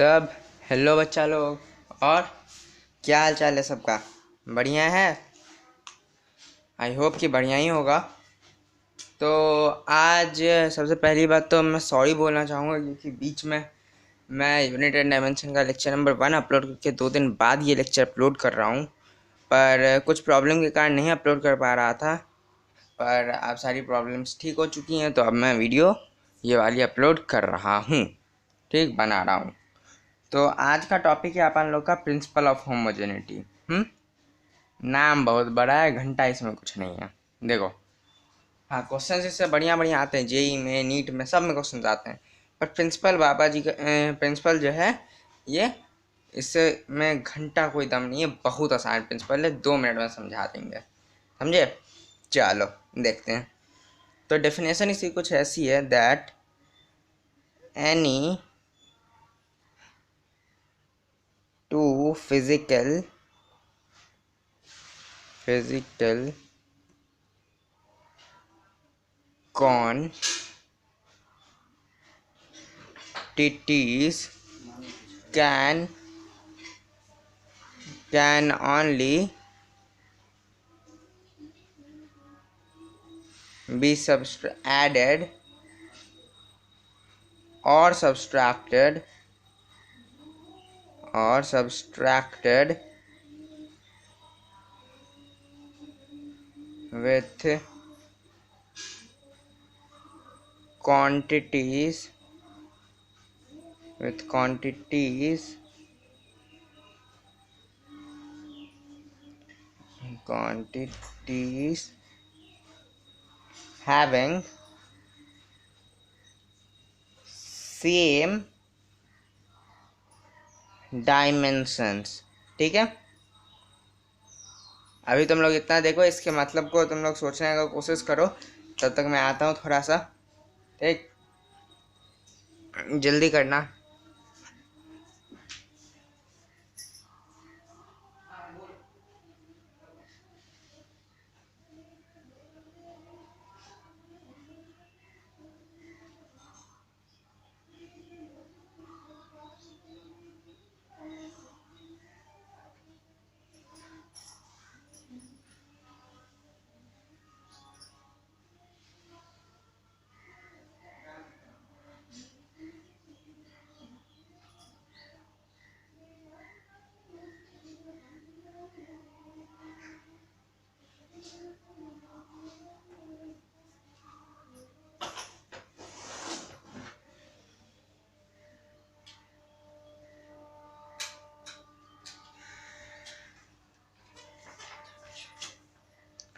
तब हेलो बच्चा लोग। और क्या हाल चाल है सबका? बढ़िया है। आई होप कि बढ़िया ही होगा। तो आज सबसे पहली बात तो मैं सॉरी बोलना चाहूँगा क्योंकि बीच में मैं यूनिट एंड डायमेंशन का लेक्चर नंबर 1 अपलोड करके 2 दिन बाद ये लेक्चर अपलोड कर रहा हूँ, पर कुछ प्रॉब्लम के कारण नहीं अपलोड कर पा रहा था। पर अब सारी प्रॉब्लम्स ठीक हो चुकी हैं, तो अब मैं वीडियो ये वाली अपलोड कर रहा हूँ, ठीक बना रहा हूँ। तो आज का टॉपिक है अपन लोग का प्रिंसिपल ऑफ होमोजेनिटी। नाम बहुत बड़ा है, घंटा इसमें कुछ नहीं है। देखो, हाँ, क्वेश्चन इससे बढ़िया बढ़िया आते हैं, जेई में, नीट में, सब में क्वेश्चन आते हैं। पर प्रिंसिपल बाबा जी का प्रिंसिपल जो है ये, इससे में घंटा कोई दम नहीं है। बहुत आसान प्रिंसिपल है, 2 मिनट में समझा देंगे, समझे? चलो देखते हैं। तो डेफिनेशन इसकी कुछ ऐसी है that any two physical quantities can only be added or subtracted with quantities having same dimensions। ठीक है, अभी तुम लोग इतना देखो, इसके मतलब को तुम लोग सोचने का कोशिश करो, तब तक मैं आता हूँ थोड़ा सा। ठीक, जल्दी करना।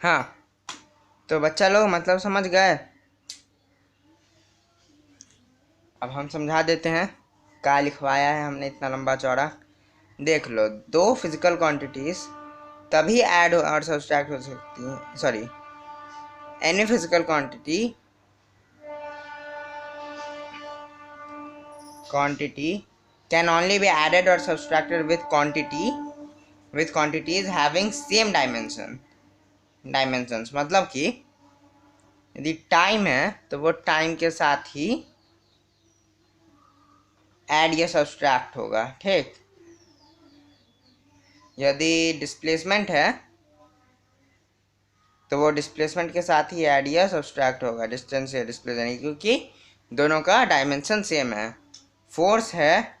हाँ, तो बच्चा लोग मतलब समझ गए? अब हम समझा देते हैं, क्या लिखवाया है हमने इतना लंबा चौड़ा। देख लो, 2 फिजिकल क्वांटिटीज तभी ऐड और सब्सट्रैक्ट हो सकती हैं। Sorry, any physical quantity can only be added और subtracted with quantities having same dimensions। मतलब कि यदि टाइम है तो वो टाइम के साथ ही ऐड या सब्सट्रैक्ट होगा। ठीक, यदि डिस्प्लेसमेंट है तो वो डिस्प्लेसमेंट के साथ ही ऐड या सब्सट्रैक्ट होगा, डिस्टेंस या डिस्प्लेसमेंट, क्योंकि दोनों का डायमेंशन सेम है। फोर्स है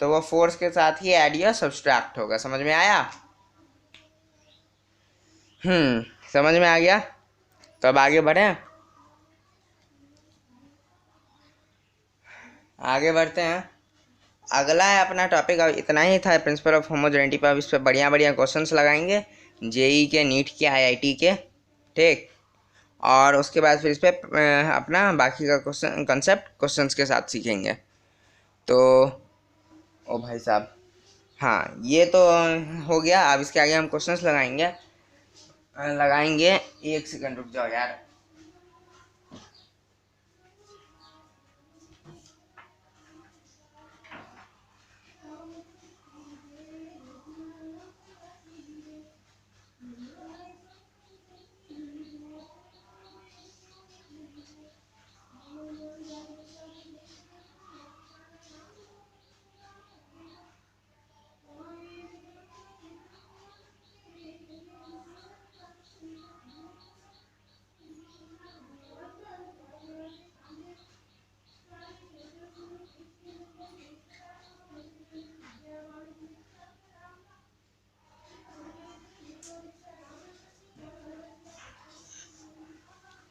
तो वो फोर्स के साथ ही ऐड या सब्सट्रैक्ट होगा। समझ में आया? समझ में आ गया? तो अब आगे बढ़े, आगे बढ़ते हैं। अगला है अपना टॉपिक। अब इतना ही था प्रिंसिपल ऑफ होमोजेनिटी पर। अब इस पर बढ़िया बढ़िया क्वेश्चंस लगाएंगे, जेई के, नीट के, आईआईटी के। ठीक, और उसके बाद फिर इस पर अपना बाकी का कंसेप्ट क्वेश्चंस के साथ सीखेंगे। तो ओ भाई साहब, हाँ, ये तो हो गया। अब इसके आगे हम क्वेश्चंस लगाएंगे। 1 सेकंड रुक जाओ यार।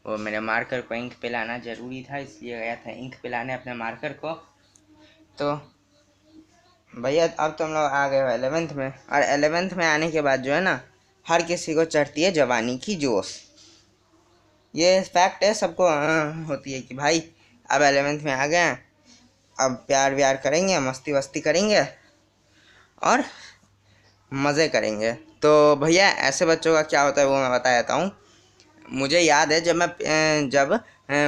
वो मेरे मार्कर को इंक पे लाना ज़रूरी था, इसलिए गया था इंक पे लाने अपने मार्कर को। तो भैया अब तुम लोग आ गए हो 11th में, और 11th में आने के बाद जो है ना, हर किसी को चढ़ती है जवानी की जोश। ये फैक्ट है, सबको होती है कि भाई अब 11th में आ गए हैं, अब प्यार व्यार करेंगे, मस्ती वस्ती करेंगे और मज़े करेंगे। तो भैया ऐसे बच्चों का क्या होता है वो मैं बता देता हूँ। मुझे याद है जब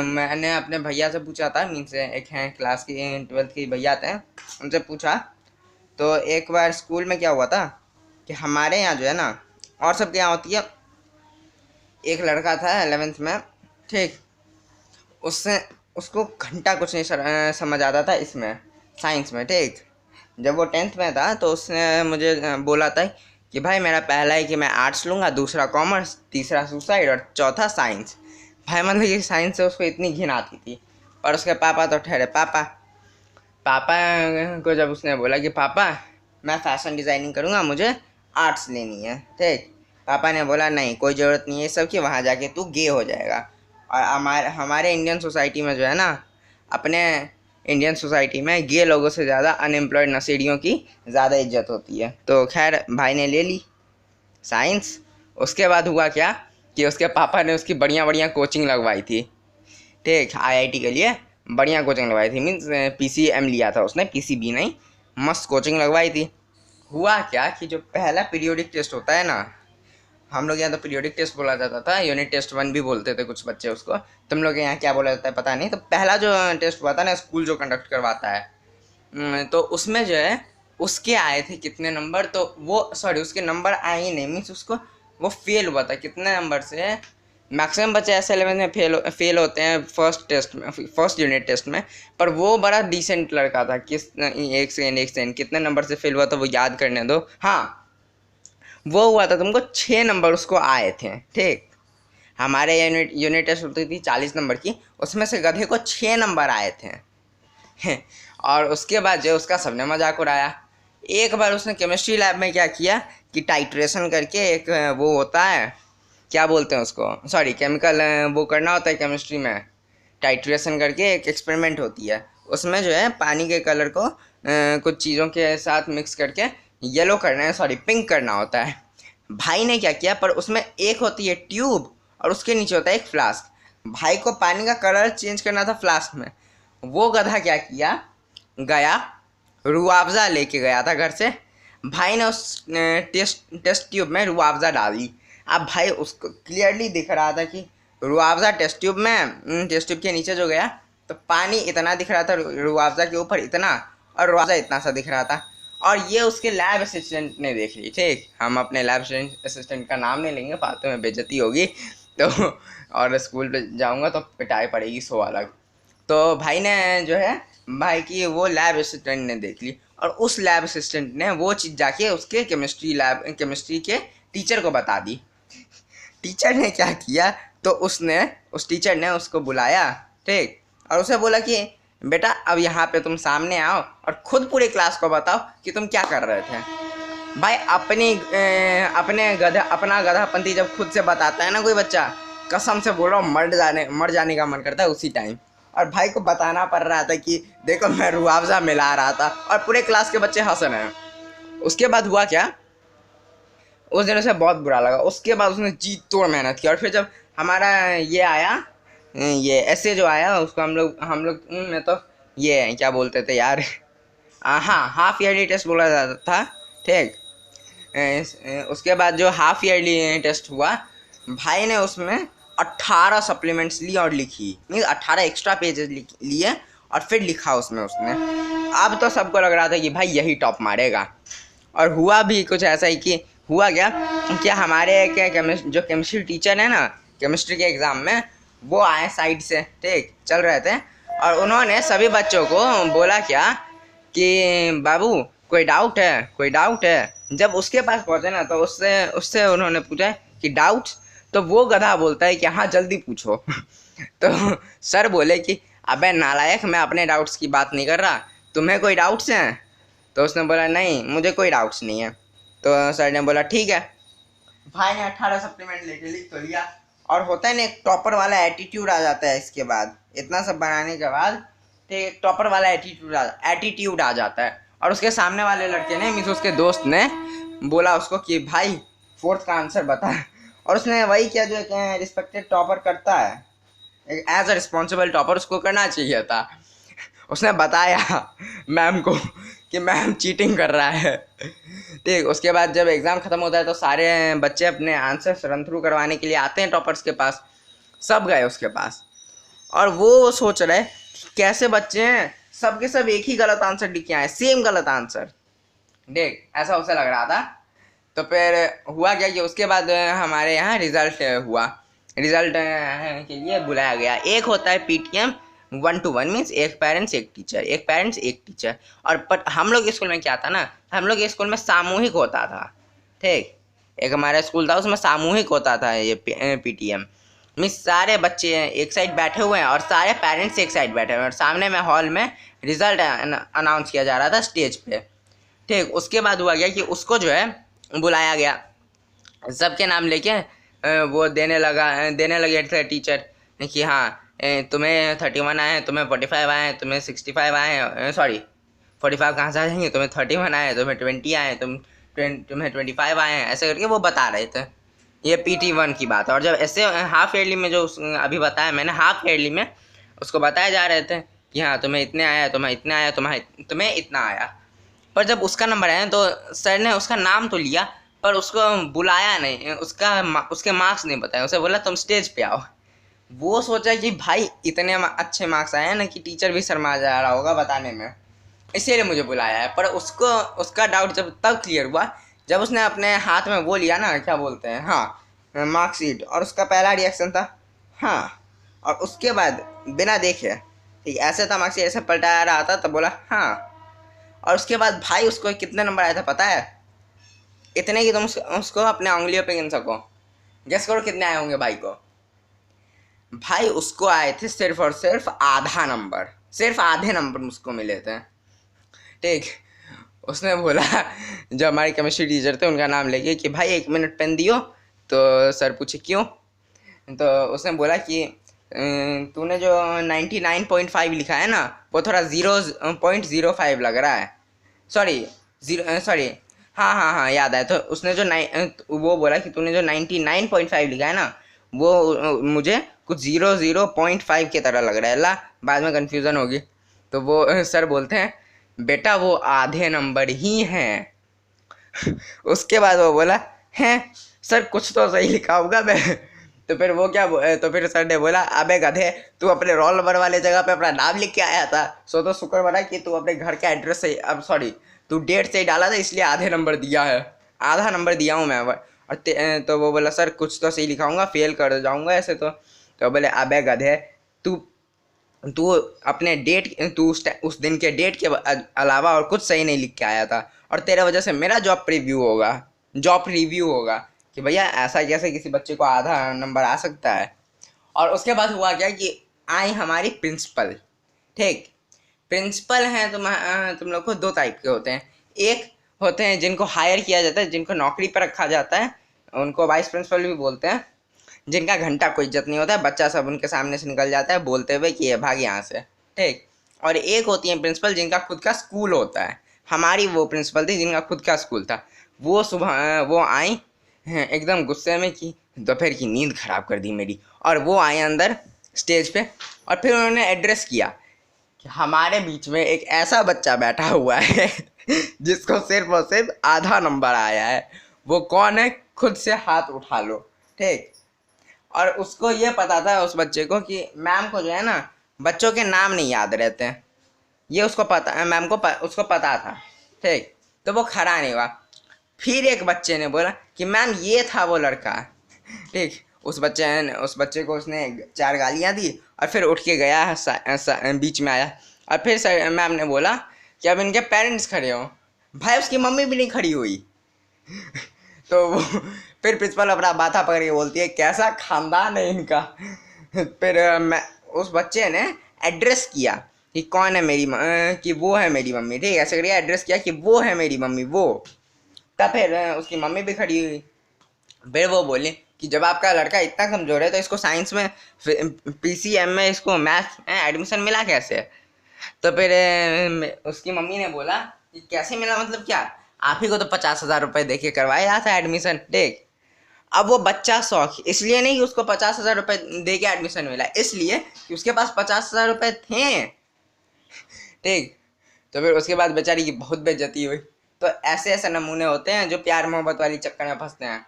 मैंने अपने भैया से पूछा था, मीन्स एक हैं क्लास की 12th के भैया थे, उनसे पूछा तो एक बार स्कूल में क्या हुआ था कि हमारे यहाँ जो है ना, और सबके यहाँ होती है, एक लड़का था 11th में, ठीक, उसको घंटा कुछ नहीं समझ आता था इसमें, साइंस में, ठीक। जब वो 10th में था तो उसने मुझे बोला था कि भाई मेरा पहला है कि मैं आर्ट्स लूँगा, दूसरा कॉमर्स, तीसरा सुसाइड और चौथा साइंस। भाई मतलब कि साइंस से उसको इतनी घिन आती थी। और उसके पापा तो ठहरे पापा को जब उसने बोला कि पापा मैं फैशन डिज़ाइनिंग करूँगा, मुझे आर्ट्स लेनी है, ठीक, पापा ने बोला नहीं कोई ज़रूरत नहीं है सब कि वहाँ जाके तू गे हो जाएगा। और हमारे इंडियन सोसाइटी में जो है ना, अपने इंडियन सोसाइटी में गे लोगों से ज़्यादा अनएम्प्लॉयड नशेड़ियों की ज़्यादा इज्जत होती है। तो खैर भाई ने ले ली साइंस। उसके बाद हुआ क्या कि उसके पापा ने उसकी बढ़िया बढ़िया कोचिंग लगवाई थी, ठीक, आईआईटी के लिए बढ़िया कोचिंग लगवाई थी, मीन्स पीसीएम लिया था उसने, पीसीबी नहीं, मस्त कोचिंग लगवाई थी। हुआ क्या कि जो पहला पीरियोडिक टेस्ट होता है ना, हम लोग यहाँ तो पीरियोडिक टेस्ट बोला जाता था, यूनिट टेस्ट 1 भी बोलते थे कुछ बच्चे उसको, तुम लोग यहाँ क्या बोला जाता है पता नहीं। तो पहला जो टेस्ट हुआ था ना, स्कूल जो कंडक्ट करवाता है, तो उसमें जो है उसके आए थे कितने नंबर, तो वो सॉरी उसके नंबर आए ही नहीं, मीन्स उसको वो फेल हुआ था कितने नंबर से। मैक्सिमम बच्चे ऐसे 11th में फेल होते हैं फर्स्ट यूनिट टेस्ट में, पर वो बड़ा डिसेंट लड़का था। एक सेकेंड कितने नंबर से फेल हुआ था वो याद करने दो। हाँ, वो हुआ था तुमको 6 नंबर उसको आए थे, ठीक। हमारे यूनिट टेस्ट होती थी 40 नंबर की, उसमें से गधे को 6 नंबर आए थे। और उसके बाद जो उसका सबने मजाक उड़ाया। एक बार उसने केमिस्ट्री लैब में क्या किया कि टाइट्रेशन करके एक वो होता है, क्या बोलते हैं उसको, सॉरी केमिकल वो करना होता है केमिस्ट्री में, टाइट्रेशन करके एक एक्सपेरिमेंट होती है। उसमें जो है पानी के कलर को कुछ चीज़ों के साथ मिक्स करके येलो करना है, सॉरी पिंक करना होता है। भाई ने क्या किया, पर उसमें एक होती है ट्यूब और उसके नीचे होता है एक फ्लास्क। भाई को पानी का कलर चेंज करना था फ्लास्क में। वो गधा क्या किया, गया रुआवज़ा लेके गया था घर से। भाई ने उस टेस्ट ट्यूब में रुआवज़ा डाल दी। अब भाई उसको क्लियरली दिख रहा था कि रुआवज़ा टेस्ट ट्यूब में, टेस्ट ट्यूब के नीचे जो गया तो पानी इतना दिख रहा था, रुआवज़ा के ऊपर इतना, और रुआवज़ा इतना सा दिख रहा था। और ये उसके लैब असिस्टेंट ने देख ली, ठीक। हम अपने लैब असिस्टेंट का नाम नहीं लेंगे, फालतू में बेइज्जती होगी तो, और स्कूल पे जाऊंगा तो पिटाई पड़ेगी 100 अलग। तो भाई ने जो है, भाई की वो लैब असिस्टेंट ने देख ली, और उस लैब असिस्टेंट ने वो चीज़ जाके उसके केमिस्ट्री के टीचर को बता दी। टीचर ने क्या किया, तो उस टीचर ने उसको बुलाया, ठीक, और उसे बोला कि बेटा अब यहाँ पे तुम सामने आओ और खुद पूरे क्लास को बताओ कि तुम क्या कर रहे थे। भाई अपना गधापंती जब खुद से बताता है ना कोई बच्चा, कसम से बोल रहा हूँ मर जाने का मन करता है उसी टाइम। और भाई को बताना पड़ रहा था कि देखो मैं रुआवज़ा मिला रहा था, और पूरे क्लास के बच्चे हंस रहे हैं। उसके बाद हुआ क्या, उस दिन उसे बहुत बुरा लगा। उसके बाद उसने जी तोड़ मेहनत की, और फिर जब हमारा ये आया, ये ऐसे जो आया, उसको हम लोग में तो ये क्या बोलते थे यार, हाँ हाफ ईयरली टेस्ट बोला जाता था, ठीक। उसके बाद जो हाफ ईयरली टेस्ट हुआ, भाई ने उसमें 18 सप्लीमेंट्स ली और लिखी, मीन्स 18 एक्स्ट्रा पेजेस लिए और फिर लिखा उसमें उसने। अब तो सबको लग रहा था कि भाई यही टॉप मारेगा, और हुआ भी कुछ ऐसा ही कि हुआ क्या हमारे जो केमिस्ट्री टीचर है ना, केमिस्ट्री के एग्ज़ाम में वो आए साइड से, ठीक, चल रहे थे, और उन्होंने सभी बच्चों को बोला क्या कि बाबू कोई डाउट है। जब उसके पास पहुँचे ना, तो उससे उन्होंने पूछा कि डाउट, तो वो गधा बोलता है कि हाँ जल्दी पूछो। तो सर बोले कि अबे नालायक, मैं अपने डाउट्स की बात नहीं कर रहा, तुम्हें कोई डाउट्स हैं? तो उसने बोला नहीं मुझे कोई डाउट्स नहीं है। तो सर ने बोला ठीक है। भाई ने 18 सप्लीमेंट लेके लिख तो लिया, और होता है ना एक टॉपर वाला एटीट्यूड आ जाता है इसके बाद, इतना सब बनाने के बाद तो एक टॉपर वाला एटीट्यूड आ जाता है। और उसके सामने वाले लड़के ने मीन्स उसके दोस्त ने बोला उसको कि भाई फोर्थ का आंसर बता, और उसने वही किया जो रिस्पेक्टेड टॉपर करता है, एज अ रिस्पॉन्सिबल टॉपर उसको करना चाहिए था। उसने बताया मैम को कि मैम चीटिंग कर रहा है। ठीक, उसके बाद जब एग्ज़ाम ख़त्म होता है तो सारे बच्चे अपने आंसर्स रन थ्रू करवाने के लिए आते हैं टॉपर्स के पास। सब गए उसके पास और वो सोच रहे कैसे बच्चे हैं, सब के सब एक ही गलत आंसर लिख के आए, सेम गलत आंसर। देख ऐसा उसे लग रहा था। तो फिर हुआ क्या कि उसके बाद हमारे यहाँ रिजल्ट हुआ। रिजल्ट के लिए बुलाया गया। एक होता है पीटीएम 1 to 1 मीन्स एक पेरेंट्स एक टीचर। और पर हम लोग स्कूल में क्या था ना, हम लोग स्कूल में सामूहिक होता था। ठीक, एक हमारा स्कूल था उसमें सामूहिक होता था ये पीटीएम मीन्स सारे बच्चे एक साइड बैठे हुए हैं और सारे पेरेंट्स एक साइड बैठे हुए हैं और सामने में हॉल में रिजल्ट अनाउंस किया जा रहा था स्टेज पे। ठीक, उसके बाद हुआ गया कि उसको जो है बुलाया गया, सबके नाम लेके वो देने लगे थे टीचर कि हाँ तुम्हें 31 आए हैं, तुम्हें 45 आए हैं, तुम्हें 65 आए हैं, सॉरी 45 कहाँ से आ जाएंगे, तुम्हें 31 आए हैं, तुम्हें 20 आए हैं, तुम्हें 25 आए हैं, ऐसे करके वो बता रहे थे। ये PT1 की बात है। और जब ऐसे हाफ ईयरली में जो अभी बताया मैंने, हाफ ईयरली में उसको बताया जा रहे थे कि हाँ तुम्हें इतने आया, तुम्हें इतना आया, तुम्हें इतना आया। पर जब उसका नंबर आया तो सर ने उसका नाम तो लिया पर उसको बुलाया नहीं, उसके मार्क्स नहीं बताए, उसे बोला तुम स्टेज पे आओ। वो सोचा कि भाई इतने अच्छे मार्क्स आए हैं ना कि टीचर भी शर्मा जा रहा होगा बताने में, इसीलिए मुझे बुलाया है। पर उसका डाउट जब तब क्लियर हुआ जब उसने अपने हाथ में वो लिया ना, क्या बोलते हैं, हाँ मार्कशीट, और उसका पहला रिएक्शन था हाँ, और उसके बाद बिना देखे ठीक ऐसे था मार्कशीट ऐसे पलटाया रहा था तब बोला हाँ। और उसके बाद भाई उसको कितने नंबर आया था पता है? इतने कि तुम उसको अपने उंगलियों पे गिन सको। गेस करो कितने आए होंगे भाई को? भाई उसको आए थे सिर्फ और सिर्फ आधा नंबर, सिर्फ आधे नंबर उसको मिले थे। ठीक, उसने बोला, जो हमारे केमिस्ट्री टीचर थे उनका नाम लेके कि भाई 1 मिनट पेन दियो। तो सर पूछे क्यों? तो उसने बोला कि तूने जो 99.5 लिखा है ना वो थोड़ा 0.05 लग रहा है, सॉरी हाँ याद आया। तो उसने जो वो बोला कि तूने जो 99.5 लिखा है ना वो मुझे कुछ 0.5 की तरह लग रहा है, ला बाद में कन्फ्यूज़न होगी। तो वो सर बोलते हैं बेटा वो आधे नंबर ही हैं। उसके बाद वो बोला हैं सर कुछ तो सही लिखा होगा मैं। तो फिर सर ने बोला अबे गधे, तू अपने रोल नंबर वाले जगह पे अपना नाम लिख के आया था, सो तो शुक्र बना कि तू अपने घर का एड्रेस सही, अब सॉरी तू डेट सही डाला था इसलिए आधे नंबर दिया है, आधा नंबर दिया हूँ मैं। और तो वो बोला सर कुछ तो सही लिखाऊंगा, फेल कर जाऊंगा ऐसे तो बोले अबे गधे, तू तू अपने उस दिन के डेट के अलावा और कुछ सही नहीं लिख के आया था और तेरे वजह से मेरा जॉब रिव्यू होगा कि भैया ऐसा कैसे किसी बच्चे को आधा नंबर आ सकता है। और उसके बाद हुआ क्या कि आई हमारी प्रिंसिपल। ठीक, प्रिंसिपल हैं तुम लोग को 2 टाइप के होते हैं। एक होते हैं जिनको हायर किया जाता है, जिनको नौकरी पर रखा जाता है, उनको वाइस प्रिंसिपल भी बोलते हैं, जिनका घंटा कोई इज्जत नहीं होता है, बच्चा सब उनके सामने से निकल जाता है बोलते हुए कि ये भाग यहाँ से। ठीक, और एक होती है प्रिंसिपल जिनका खुद का स्कूल होता है। हमारी वो प्रिंसिपल थी जिनका खुद का स्कूल था। वो सुबह वो आई एकदम गुस्से में कि दोपहर की नींद खराब कर दी मेरी, और वो आए अंदर स्टेज पे और फिर उन्होंने एड्रेस किया कि हमारे बीच में एक ऐसा बच्चा बैठा हुआ है जिसको सिर्फ और सिर्फ आधा नंबर आया है। वो कौन है? खुद से हाथ उठा लो। ठीक, और उसको ये पता था उस बच्चे को कि मैम को जो है ना बच्चों के नाम नहीं याद रहते हैं, ये उसको पता, मैम को उसको पता था। ठीक, तो वो खड़ा नहीं हुआ। फिर एक बच्चे ने बोला कि मैम ये था वो लड़का। ठीक, उस बच्चे को उसने 4 गालियाँ दी और फिर उठ के गया, बीच में आया और फिर मैम ने बोला कि अब इनके पेरेंट्स खड़े हो। भाई उसकी मम्मी भी नहीं खड़ी हुई। तो वो फिर प्रिंसिपल अपना माथा पकड़ के बोलती है कैसा खानदान है इनका। फिर उस बच्चे ने एड्रेस किया कि कौन है कि वो है मेरी मम्मी। ठीक, ऐसे करके एड्रेस किया कि वो है मेरी मम्मी वो। तब फिर उसकी मम्मी भी खड़ी हुई। फिर वो बोली कि जब आपका लड़का इतना कमज़ोर है तो इसको साइंस में PCM में इसको मैथ में एडमिशन मिला कैसे? तो फिर उसकी मम्मी ने बोला कि कैसे मिला, मतलब क्या, आप ही को तो 50,000 रुपये दे के करवाया था एडमिशन। देख, अब वो बच्चा शौक, इसलिए नहीं कि उसको 50,000 रुपये दे के एडमिशन मिला, इसलिए कि उसके पास 50,000 रुपये थे। ठीक, तो फिर उसके बाद बेचारी की बहुत बेइज्जती हुई। तो ऐसे ऐसे नमूने होते हैं जो प्यार मोहब्बत वाली चक्कर में फंसते हैं।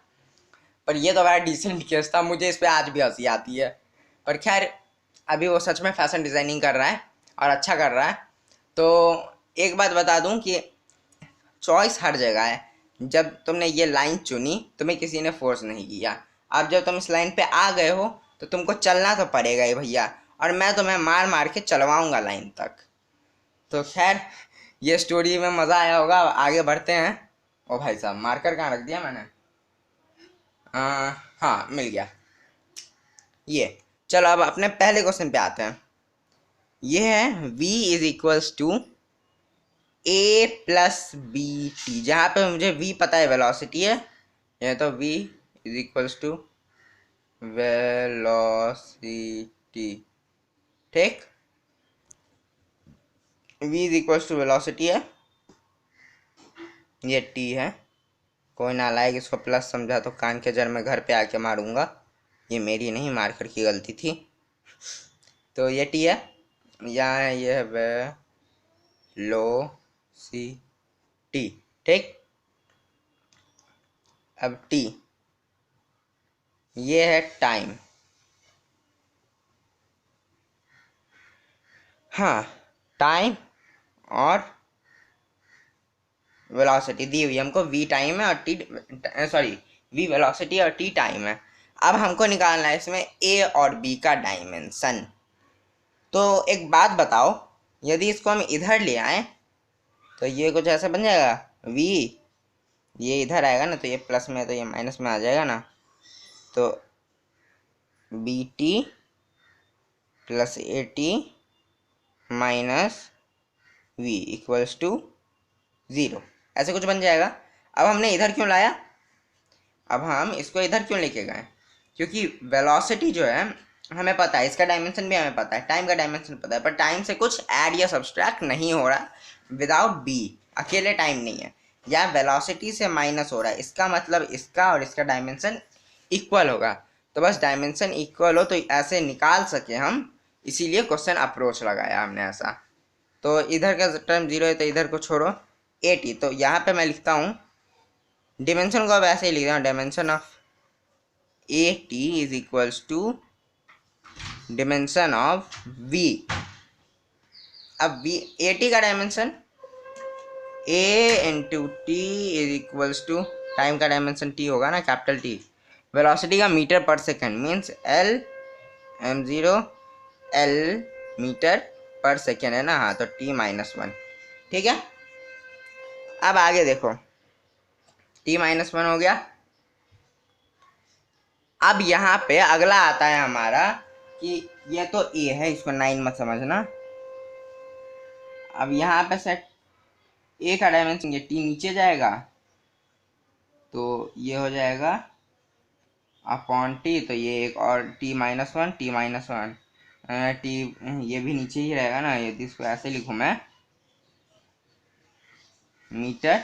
पर ये तो बड़ा डिसेंट केस था, मुझे इस पर आज भी हंसी आती है। पर खैर, अभी वो सच में फैशन डिज़ाइनिंग कर रहा है और अच्छा कर रहा है। तो एक बात बता दूं कि चॉइस हर जगह है। जब तुमने ये लाइन चुनी, तुम्हें किसी ने फोर्स नहीं किया। अब जब तुम इस लाइन पे आ गए हो तो तुमको चलना तो पड़ेगा ही भैया, और मैं तुम्हें मार मार के चलवाऊंगा लाइन तक। तो खैर, ये स्टोरी में मज़ा आया होगा, आगे बढ़ते हैं। ओ भाई साहब, मार्कर कहाँ रख दिया मैंने? हाँ, मिल गया। ये, चलो अब अपने पहले क्वेश्चन पे आते हैं। ये है v is equals to a plus B t, जहाँ पे मुझे v पता है वेलोसिटी है, यह तो v is equals to velocity. ठीक, v is equals to velocity है, ये t है। कोई ना लाएगा, इसको प्लस समझा तो कान के जर में घर पे आके मारूंगा। ये मेरी नहीं, मार्कर की गलती थी। तो ये t है, यहाँ ये है वेलोसिटी। ठीक, अब t, ये है टाइम। हाँ, टाइम और वेलोसिटी दी हुई हमको, v टाइम है और t, सॉरी, v वेलोसिटी और t टाइम है। अब हमको निकालना है इसमें a और b का डायमेंशन। तो एक बात बताओ, यदि इसको हम इधर ले आए तो ये कुछ ऐसा बन जाएगा, v, ये इधर आएगा ना, तो ये प्लस में तो ये माइनस में आ जाएगा ना। तो b t plus a t minus v equals to 0, ऐसे कुछ बन जाएगा। अब हमने इधर क्यों लाया, अब हम इसको इधर क्यों लेके गए? क्योंकि वेलोसिटी जो है हमें पता है, इसका डायमेंशन भी हमें पता है, टाइम का डायमेंशन पता है, पर टाइम से कुछ ऐड या सब्सट्रैक्ट नहीं हो रहा विदाउट बी, अकेले टाइम नहीं है। या वेलोसिटी से माइनस हो रहा है, इसका मतलब इसका और इसका डायमेंशन इक्वल होगा। तो बस डायमेंशन इक्वल हो तो ऐसे निकाल सके हम, इसीलिए क्वेश्चन अप्रोच लगाया हमने ऐसा। तो इधर का टर्म 0 है तो इधर को छोड़ो, 80। तो यहाँ पे मैं लिखता हूँ डिमेंशन को, अब ऐसे ही लिख रहा हूँ, dimension of a t is equals to dimension of v। अब v, ए टी का dimension a into t is equals to time का डायमेंशन t होगा ना, कैपिटल T। वेलोसिटी का metre per second means l m0 l metre per second है ना, हाँ, तो t माइनस 1। ठीक है, अब आगे देखो, t माइनस 1 हो गया। अब यहाँ पे अगला आता है हमारा कि ये तो a है, इसको 9 मत समझना। अब यहाँ पे सेट a का डायमेंशन, ये t नीचे जाएगा तो ये हो जाएगा अपॉन t, तो ये एक और t minus 1, t minus 1, t, ये भी नीचे ही रहेगा ना। यदि इसको ऐसे लिखूँ मैं, मीटर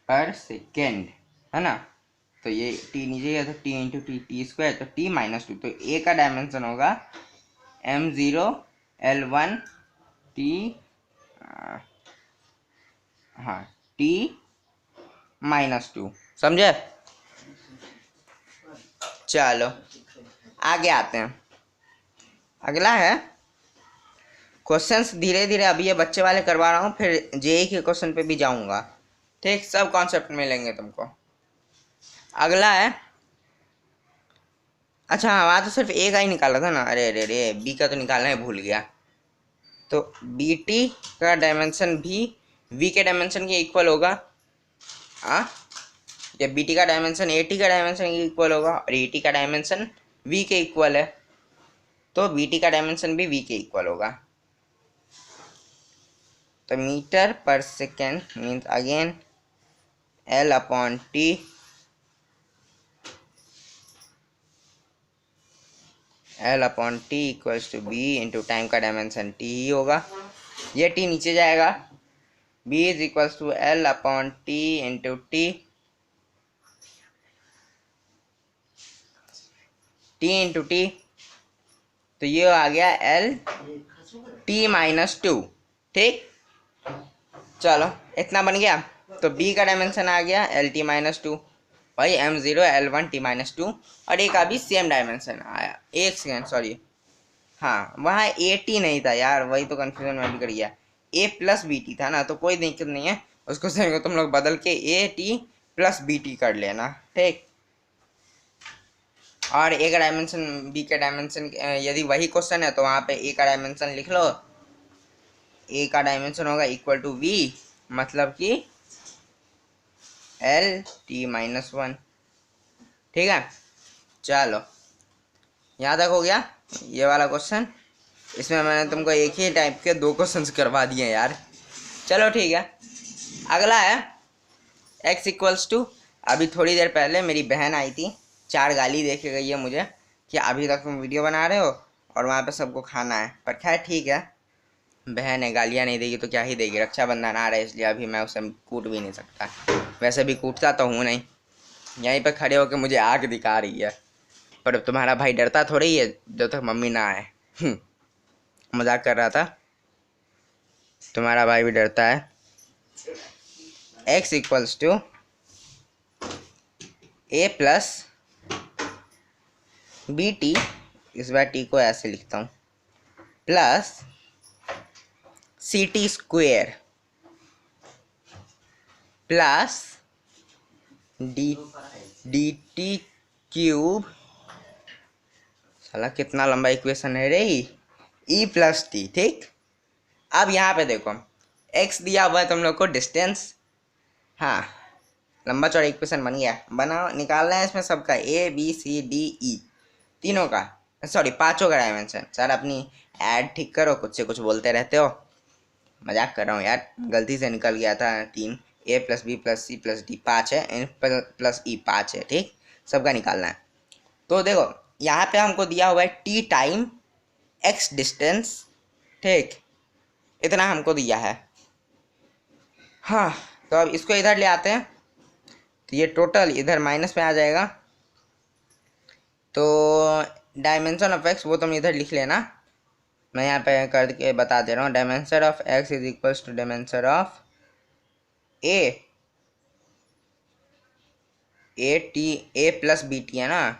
पर सेकेंड है ना, तो ये t नीचे है तो t into t, T square, तो t माइनस 2। तो a का डायमेंशन होगा m0 l1 t, हाँ, t माइनस 2। समझे? चलो आगे आते हैं। अगला है क्वेश्चंस, धीरे धीरे अभी ये बच्चे वाले करवा रहा हूँ, फिर जेई के क्वेश्चन पे भी जाऊंगा। ठीक, सब कॉन्सेप्ट मिलेंगे तुमको। अगला है, अच्छा हाँ, वहाँ तो सिर्फ ए का ही निकाला था ना, अरे अरे अरे, बी का तो निकालना ही भूल गया। तो बी टी का डायमेंशन भी वी के डायमेंशन के इक्वल होगा। हाँ, जब बी टी का डायमेंशन ए टी का डायमेंशन के इक्वल होगा और ए टी का डायमेंशन वी के इक्वल है, तो बी टी का डायमेंशन भी वी के इक्वल होगा। तो metre per second means again l upon t l upon t equals to b into time का डायमेंशन टी ही होगा, ये टी नीचे जाएगा, b is equals to L upon t into t, t into t, तो ये आ गया एल टी माइनस टू। ठीक, चलो इतना बन गया। तो बी का डायमेंशन आ गया एल टी माइनस टू, भाई m zero l one T minus two, और एक अभी सेम डायमेंशन आया। एक सेकेंड सॉरी, हाँ वहाँ ए टी नहीं था यार, वही तो कन्फ्यूजन में भी कर गया, ए प्लस बी टी था ना, तो कोई दिक्कत नहीं है, उसको सही तुम लोग बदल के a t plus B t कर लेना। ठीक, और ए का डायमेंशन बी का डायमेंशन, यदि वही क्वेश्चन है तो वहाँ पे ए का डायमेंशन लिख लो, ए का डायमेंशन होगा इक्वल टू वी, मतलब कि एल टी माइनस वन। ठीक है, चलो यहाँ तक हो गया ये वाला क्वेश्चन। इसमें मैंने तुमको एक ही टाइप के दो क्वेश्चंस करवा दिए यार। चलो ठीक है, अगला है x इक्वल्स टू, अभी थोड़ी देर पहले मेरी बहन आई थी, 4 गाली दे के गई है मुझे कि अभी तक तुम वीडियो बना रहे हो और वहाँ पे सबको खाना है। पर खैर ठीक है, बहन है, गालियाँ नहीं देगी तो क्या ही देगी, रक्षाबंधन आ रहा है इसलिए अभी मैं उसे कूट भी नहीं सकता, वैसे भी कूटता तो हूँ नहीं, यहीं पर खड़े होकर मुझे आग दिखा रही है। पर तुम्हारा भाई डरता थोड़ी है जब तक मम्मी ना आए। मजाक कर रहा था, तुम्हारा भाई भी डरता है। x equals to a plus B t, इस बार टी को ऐसे लिखता हूँ, plus c t square plus d t cube, साला कितना लंबा इक्वेशन है रे, ई प्लस टी। ठीक, अब यहाँ पे देखो x दिया हुआ है तुम लोग को डिस्टेंस, हाँ लंबा चौड़ा इक्वेशन बन गया, बनाओ, निकालना है इसमें सबका A B C D E, तीनों का, सॉरी पांचों का डायमेंशन। सर अपनी ऐड ठीक करो, कुछ से कुछ बोलते रहते हो, मजाक कर रहा हूँ यार, गलती से निकल गया था। 3 A plus B plus C plus D 5 है, एन प्लस ई 5 है। ठीक, सबका निकालना है। तो देखो यहाँ पे हमको दिया हुआ है टी टाइम एक्स डिस्टेंस, ठीक, इतना हमको दिया है। हाँ तो अब इसको इधर ले आते हैं, तो ये टोटल इधर माइनस में आ जाएगा, तो डायमेंशन ऑफ एक्स वो तुम इधर लिख लेना, मैं यहाँ पे करके बता दे रहा हूँ। Dimension of x is equals to dimension of a t, a plus B t है ना,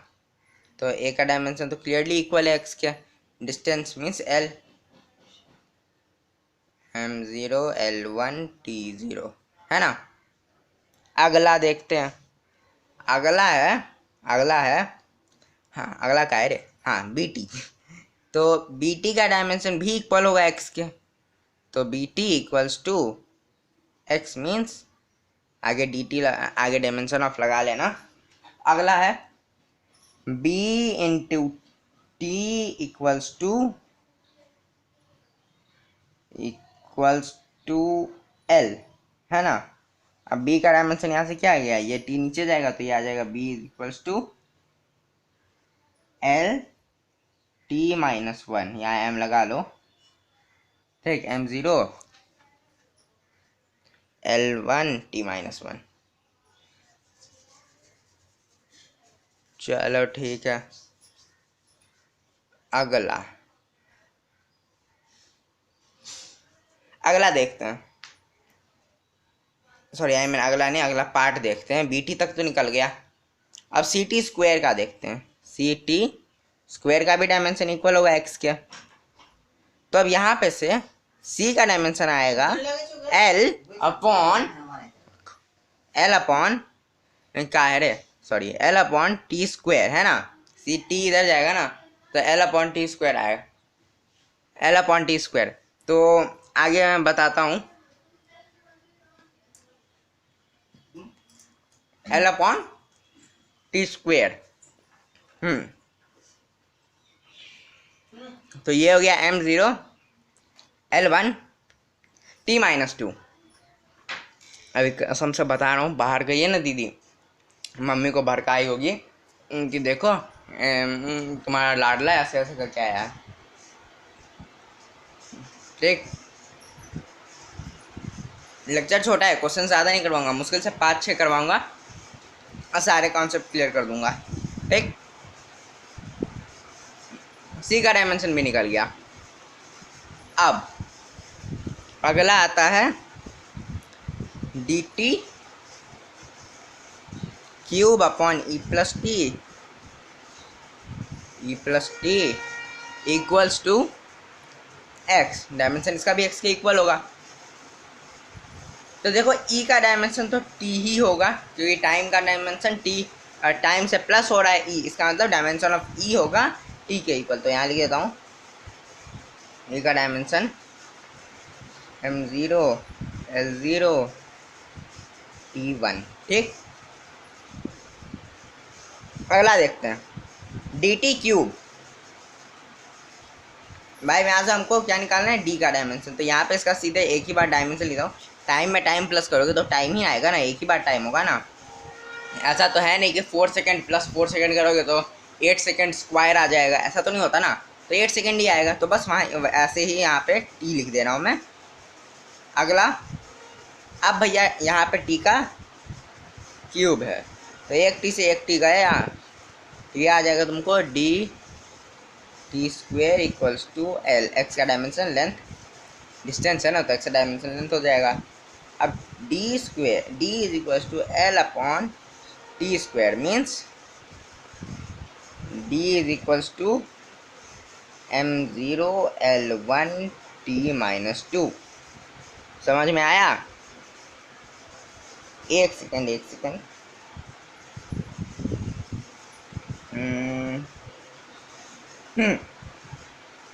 तो ए का डायमेंशन तो क्लियरली इक्वल है एक्स के, distance means l, m zero l one t zero, है ना। अगला देखते हैं, अगला है हाँ अगला का है रे, हाँ बी टी, तो बी टी का डायमेंशन भी इक्वल होगा एक्स के, तो b t equals to x means आगे डी टी, आगे डायमेंशन ऑफ लगा लेना। अगला है b into t equals to l, है ना। अब b का डायमेंशन यहाँ से क्या आ गया, ये t नीचे जाएगा तो ये आ जाएगा b equals to l t minus one, यहाँ m लगा लो, ठीक, m zero l one T minus one. चलो ठीक है, अगला देखते हैं, सॉरी आई मीन अगला नहीं, अगला पार्ट देखते हैं। बी टी तक तो निकल गया, अब सी टी स्क्वेयर का देखते हैं। सी टी स्क्वेयर का भी डायमेंशन इक्वल होगा एक्स के, तो अब यहाँ पे से सी का डायमेंशन आएगा एल अपॉन क्या है रे, sorry L upon T square, है ना। सी टी इधर जाएगा ना, तो एल अपॉन टी स्क्वेयर आएगा, एल अपॉन टी स्क्वेयर। तो आगे मैं बताता हूँ, एल अपॉन टी स्क्वेयर, तो ये हो गया m zero l one T minus two. अभी कसम से बता रहा हूँ, बाहर गई है ना दीदी, मम्मी को भड़काई होगी कि देखो तुम्हारा लाडला ऐसे ऐसे करके आया। ठीक, लेक्चर छोटा है, क्वेश्चन ज़्यादा नहीं करवाऊंगा, मुश्किल से 5-6 करवाऊंगा और सारे कॉन्सेप्ट क्लियर कर दूंगा। ठीक, सी का डायमेंशन भी निकल गया। अब अगला आता है d t cube upon e plus t equals to x. Dimension इसका भी एक्स के इक्वल होगा। तो देखो ई का डायमेंशन तो टी ही होगा, क्योंकि टाइम का डायमेंशन टी और टाइम से प्लस हो रहा है ई, इसका मतलब डायमेंशन ऑफ ई होगा टी के इक्वल। तो यहाँ लिख देता हूँ ई का डायमेंशन m0 l0 t1। ठीक, अगला देखते हैं डी टी क्यूब। भाई यहाँ से हमको क्या निकालना है, डी का डायमेंशन। तो यहाँ पे इसका सीधे एक ही बार डायमेंशन लिखा हूँ। टाइम में टाइम प्लस करोगे तो टाइम ही आएगा ना, एक ही बार टाइम होगा ना। ऐसा तो है नहीं कि 4 सेकेंड प्लस 4 सेकेंड करोगे तो 8 सेकेंड स्क्वायर आ जाएगा, ऐसा तो नहीं होता ना। तो 8 सेकेंड ही आएगा। तो बस वहाँ ऐसे ही यहाँ पे टी लिख दे रहा हूँ मैं। अगला, अब भैया यहाँ पे टी का क्यूब है, तो एक टी से एक टी गया, ये आ जाएगा तुमको d t square equals to l. X का डायमेंशन लेंथ डिस्टेंस है ना, तो एक्स का डायमेंशन लेंथ हो जाएगा। अब D square, D is equals to L upon T square, means D is equals to m0 l1 t-2। समझ में आया? एक second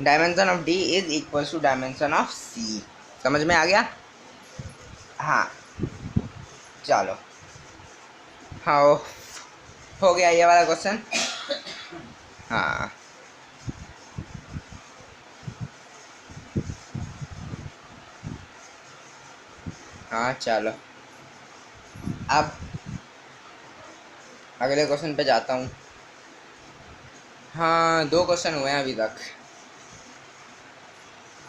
dimension of D is equal to dimension of C. समझ में आ गया? हाँ चलो, हाँ हो गया ये वाला क्वेश्चन। हाँ हाँ चलो, अब अगले क्वेश्चन पे जाता हूँ। हाँ 2 क्वेश्चन हुए हैं अभी तक।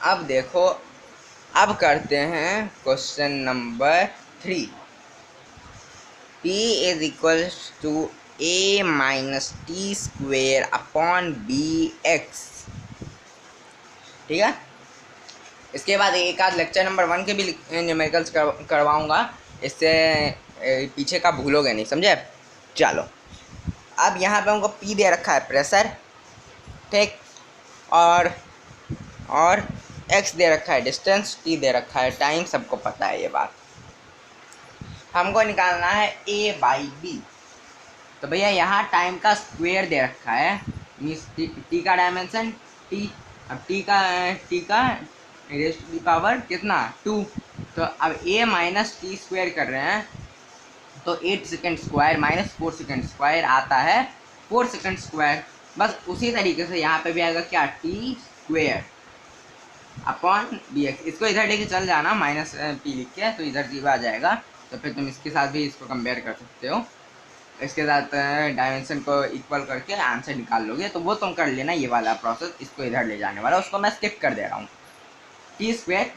अब देखो, अब करते हैं question number 3। P is equal to a minus t square upon b x. ठीक है, इसके बाद एक आध लेक्चर नंबर 1 के भी न्यूमेरिकल्स करवाऊँगा, इससे पीछे का भूलोगे नहीं, समझे? चलो, अब यहाँ पे हमको P दे रखा है प्रेशर, ठीक, और x दे रखा है डिस्टेंस, t दे रखा है टाइम, सबको पता है ये बात। हमको निकालना है a बाई बी। तो भैया यहाँ टाइम का स्क्वायर दे रखा है, मीन्स t का डायमेंशन t। अब t का रेज़ टू द पावर कितना, 2। तो अब a माइनस टी स्क्वायर कर रहे हैं, तो 8 second square minus 4 second square आता है 4 सेकेंड स्क्वायर। बस उसी तरीके से यहाँ पे भी आएगा क्या, t square upon b x. इसको इधर लेके चल जाना, माइनस पी लिख के, तो इधर 0 आ जाएगा। तो फिर तुम इसके साथ भी इसको कंपेयर कर सकते हो, इसके साथ डायमेंशन को इक्वल करके आंसर निकाल लोगे। तो वो तुम कर लेना, ये वाला प्रोसेस, इसको इधर ले जाने वाला, उसको मैं स्किप कर दे रहा हूँ। T square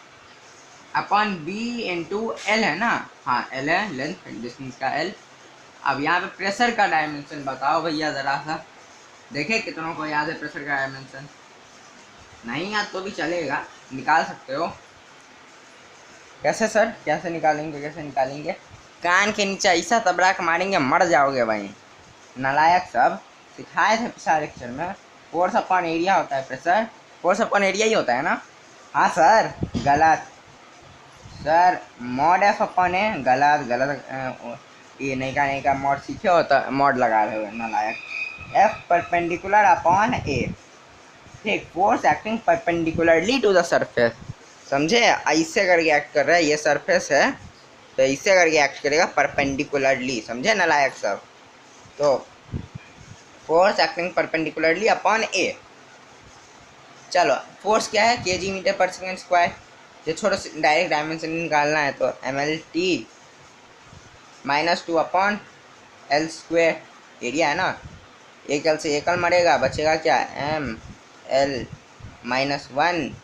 upon B into l है ना, हाँ एल है लेंथ डिस्टेंस का एल। अब यहाँ पे प्रेशर का डायमेंशन बताओ भैया ज़रा सा, देखे कितनों को याद है प्रेशर का डायमेंशन? नहीं याद तो भी चलेगा, निकाल सकते हो। कैसे सर, कैसे निकालेंगे? कान के नीचे ऐसा तबड़ाक मारेंगे मर जाओगे भाई, नालायक सब। सिखाए थे पिछले लेक्चर में, फोर्स अपॉन एरिया होता है प्रेशर, फोर्स अपॉन एरिया ही होता है ना। हाँ सर, गलत सर, मॉड एफ अपॉन है, गलत। ये नहीं का मॉड सीखे हो तो मॉड लगा रहे हो नालायक। एफ परपेंडिकुलर अपॉन ए, ठीक, force acting perpendicularly to the surface, समझे? ऐसे करके एक्ट कर रहा है, ये सरफेस है तो ऐसे करके एक्ट करेगा परपेंडिकुलरली, समझे नालायक सब? तो फोर्स एक्टिंग परपेंडिकुलरली अपॉन ए। चलो, फोर्स क्या है, kg metre per second square. ये छोटा डायरेक्ट डायमेंशन निकालना है तो mlt -2 upon l square, area है ना, एक एल से एक एल मरेगा, बचेगा क्या, एम एल माइनस वन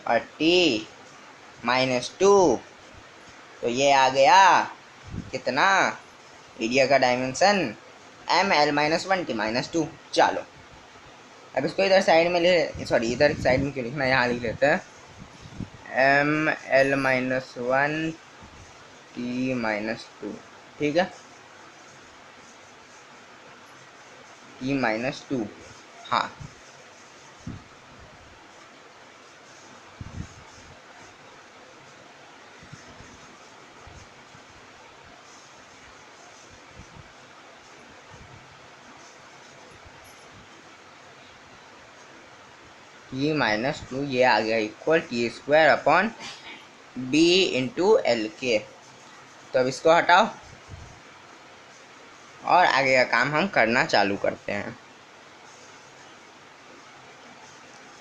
और टी माइनस टू। तो ये आ गया कितना, एरिया का dimension m L minus one T minus two. चलो अब इसको इधर साइड में ले, सॉरी इधर साइड में क्यों लिखना, यहाँ लिख लेते हैं M L minus one T minus two. ठीक है, टी माइनस टू। हाँ टी माइनस टू, ये आ गया equal T square upon B into L के। तो अब इसको हटाओ और आगे का काम हम करना चालू करते हैं।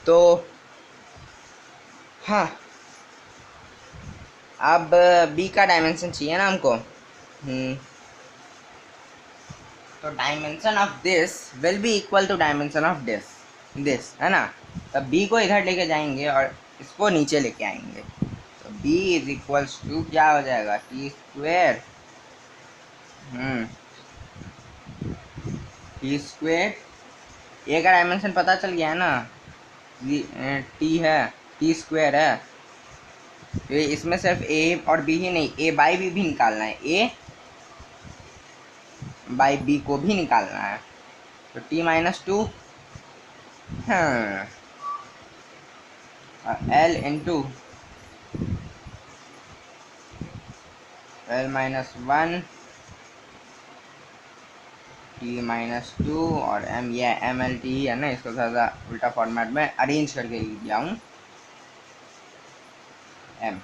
तो हाँ, अब बी का डायमेंशन चाहिए ना हमको। तो dimension of this will be equal to dimension of this है ना। तब बी को इधर लेके जाएंगे और इसको नीचे लेके आएंगे। तो बी इज इक्वल्स टू क्या हो जाएगा, टी स्क्वेयर टी स्क्वेयर। ए का डायमेंशन पता चल गया है ना, टी है, टी स्क्वेयर है। तो इसमें सिर्फ ए और बी ही नहीं, ए बाई बी भी निकालना है, ए बाई बी को भी निकालना है। तो टी माइनस टू, हाँ, L into L minus one T minus two और एम, ये एम एल टी है ना, इसको थोड़ा उल्टा फॉर्मेट में अरेंज करके लिख दिया हूँ, एम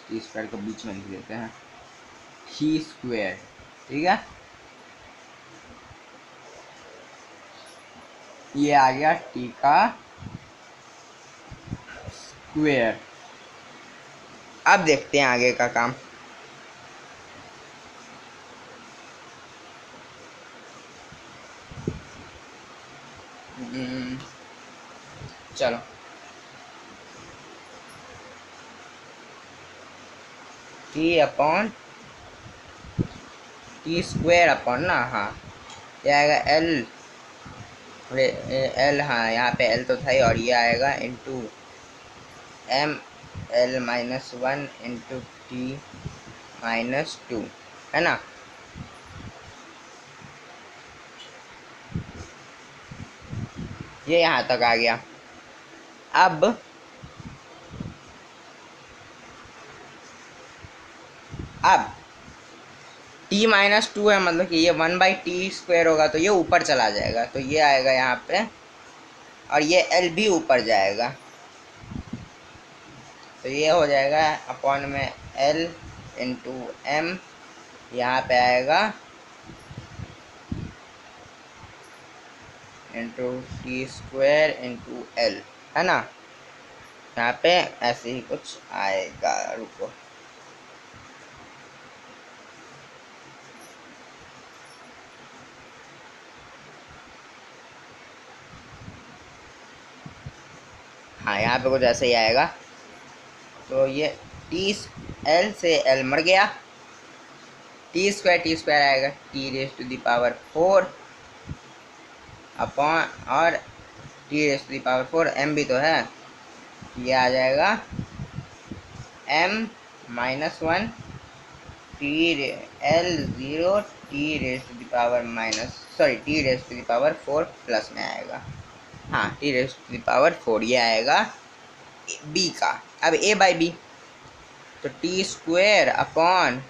टी स्क्वायर को बीच में लिख देते हैं, टी स्क्वायर। ठीक है, ये आ गया टी का स्क्वायर। अब देखते हैं आगे का काम। चलो T upon T square upon ना, हाँ ये आएगा एल, एल, हाँ यहाँ पे एल तो था ही, और ये आएगा into M L minus one into T minus two, है ना। ये यहाँ तक आ गया। अब t माइनस टू है, मतलब कि ये वन बाई टी स्क्वायर होगा तो ये ऊपर चला जाएगा, तो ये आएगा यहाँ पे, और ये l भी ऊपर जाएगा, तो ये हो जाएगा अपॉन में l इंटू एम, यहाँ पे आएगा into T square into l, है ना। यहाँ पे ऐसे ही कुछ आएगा, रुको हाँ, यहाँ पे कुछ ऐसे ही आएगा। तो ये टी एल से एल मर गया, टी स्क्वायर आएगा T raise to the power four upon, और T raise to the power four, M भी तो है, ये आ जाएगा M minus one T L zero T raise to the power minus, sorry T raise to the power four plus में आएगा, हाँ T raise to the power four, ये आएगा बी का। अब ए बाई बी, तो T square upon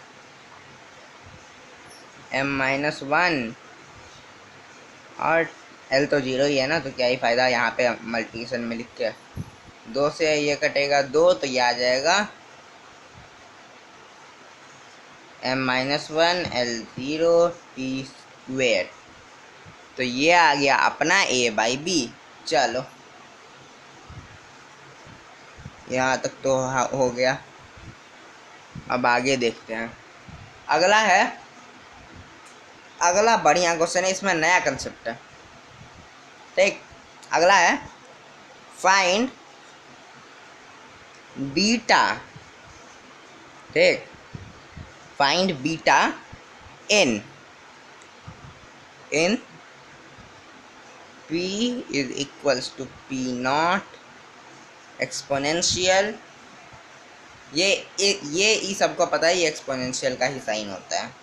M minus one, और L तो जीरो ही है ना, तो क्या ही फ़ायदा यहाँ पे मल्टीप्लिकेशन में लिख के, दो से ये कटेगा दो, तो ये आ जाएगा M minus one L zero T square. तो ये आ गया अपना ए बाई बी। चलो यहाँ तक तो हो गया। अब आगे देखते हैं, अगला है अगला बढ़िया क्वेश्चन है, इसमें नया कंसेप्ट है। ठीक, अगला है फाइंड बीटा। ठीक, find beta in p is equals to p not exponential. ये ई सबको पता है, ये एक्सपोनेंशियल का ही साइन होता है,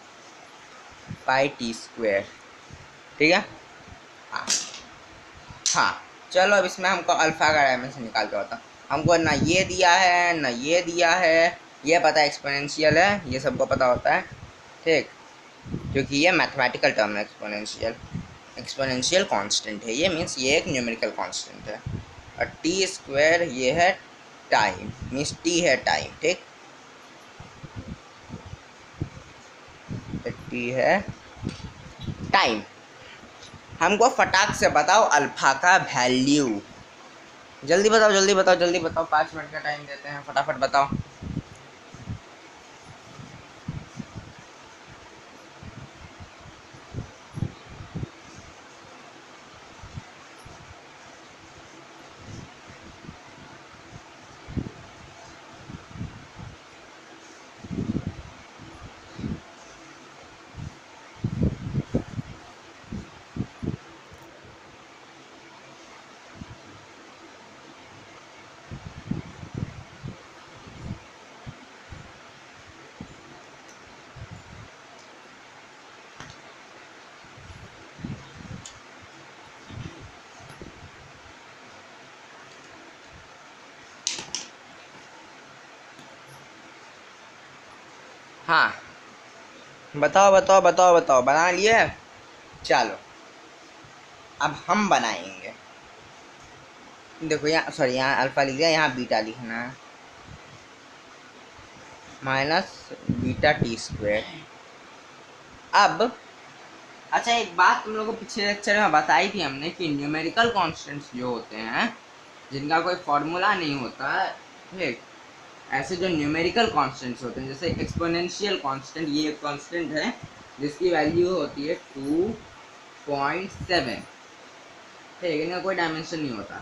पाई टी स्क्वेयर। ठीक है, हाँ हाँ। चलो अब इसमें हमको अल्फा का डायमेंशन निकाल के बताओ। हमको ना ये दिया है ना ये दिया है, ये पता है एक्सपोनेंशियल है, ये सबको पता होता है। ठीक, क्योंकि ये मैथमेटिकल टर्म है। एक्सपोनेंशियल कांस्टेंट है ये, मीन्स ये एक न्यूमेरिकल कांस्टेंट है। और टी स्क्वायर ये है टाइम, मीन्स टी है टाइम। ठीक, टी है टाइम। हमको फटाक से बताओ अल्फा का वैल्यू। जल्दी बताओ जल्दी बताओ जल्दी बताओ, 5 मिनट का टाइम देते हैं, फटाफट बताओ। हाँ बताओ बताओ बताओ बताओ, बना लिए? चलो अब हम बनाएंगे। देखो यहाँ, सॉरी यहाँ अल्फा लिख दिया, यहाँ बीटा लिखना है, माइनस बीटा टी स्क्वेयर। अब अच्छा एक बात तुम लोगों को पिछले लेक्चर में बताई थी हमने कि न्यूमेरिकल कांस्टेंट्स जो होते हैं जिनका कोई फॉर्मूला नहीं होता, ठीक, ऐसे जो न्यूमेरिकल कांस्टेंट्स होते हैं, जैसे एक्सपोनेंशियल कांस्टेंट, ये एक कांस्टेंट है जिसकी वैल्यू होती है 2.7। ठीक, इनका कोई डायमेंशन नहीं होता।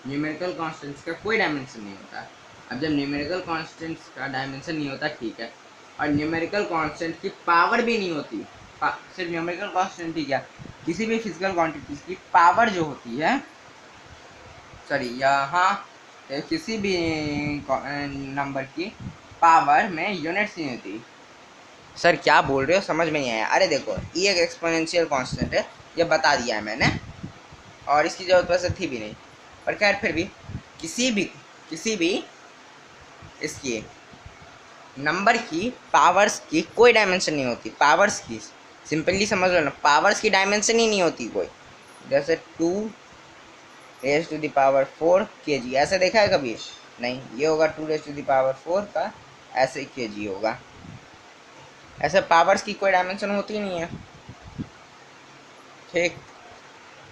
न्यूमेरिकल कांस्टेंट्स का कोई डायमेंशन नहीं होता। अब जब न्यूमेरिकल कांस्टेंट्स का डायमेंशन नहीं होता, ठीक है, और न्यूमेरिकल कांस्टेंट की पावर भी नहीं होती, सिर्फ न्यूमेरिकल कांस्टेंट ही क्या, किसी भी फिजिकल क्वांटिटीज की पावर जो होती है, सॉरी यहाँ किसी भी नंबर की पावर में यूनिट्स नहीं होती। सर क्या बोल रहे हो, समझ में नहीं आया। अरे देखो ये एक एक्सपोनेंशियल कांस्टेंट है, ये बता दिया है मैंने, और इसकी जरूरत वैसे थी भी नहीं, पर खैर फिर भी किसी भी इसकी नंबर की पावर्स की कोई डायमेंशन नहीं होती। पावर्स की सिंपली समझ लो ना, पावर्स की डायमेंशन ही नहीं होती कोई। जैसे 2 raise to the power 4 kg, ऐसे देखा है कभी? नहीं, ये होगा 2 रेज़ टू द पावर 4 का ऐसे kg होगा। ऐसे पावर्स की कोई डायमेंशन होती नहीं है। ठीक,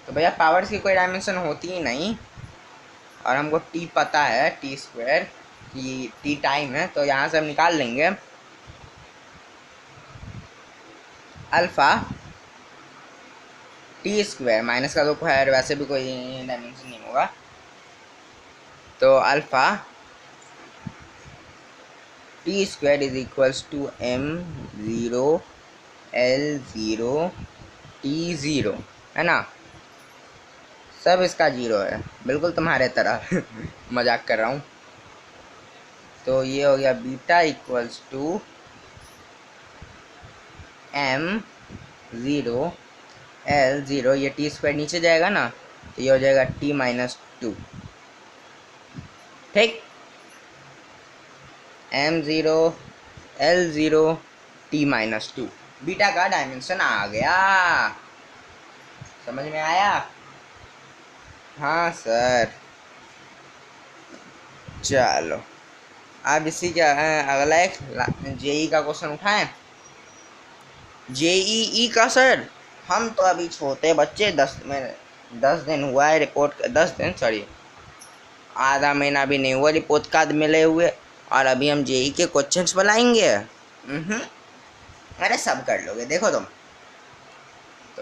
तो भैया पावर्स की कोई डायमेंशन होती ही नहीं, और हमको टी पता है, टी स्क्वायर की टी टाइम है, तो यहाँ से हम निकाल लेंगे अल्फ़ा टी स्क्वायर, माइनस का तो खैर वैसे भी कोई डायमेंशन नहीं होगा, तो alpha T square is equals to m0 L0 T0, है ना? सब इसका 0 है, बिल्कुल तुम्हारे तरह मजाक कर रहा हूँ। तो ये हो गया beta equals to m0 L0, ये टी स्क्वायर नीचे जाएगा ना, तो ये हो जाएगा t-2। ठीक, m0 L0 t-2, बीटा का डायमेंशन आ गया। समझ में आया? हाँ सर। चलो अब इसी का अगला एक जेई का क्वेश्चन उठाएं। जेईई का सर, हम तो अभी छोटे बच्चे, 10 दिन हुआ है रिपोर्ट, 10 दिन सॉरी आधा महीना भी नहीं हुआ रिपोर्ट कार्ड मिले हुए, और अभी हम जेई के क्वेश्चंस बनाएंगे। अरे सब कर लोगे, देखो तुम।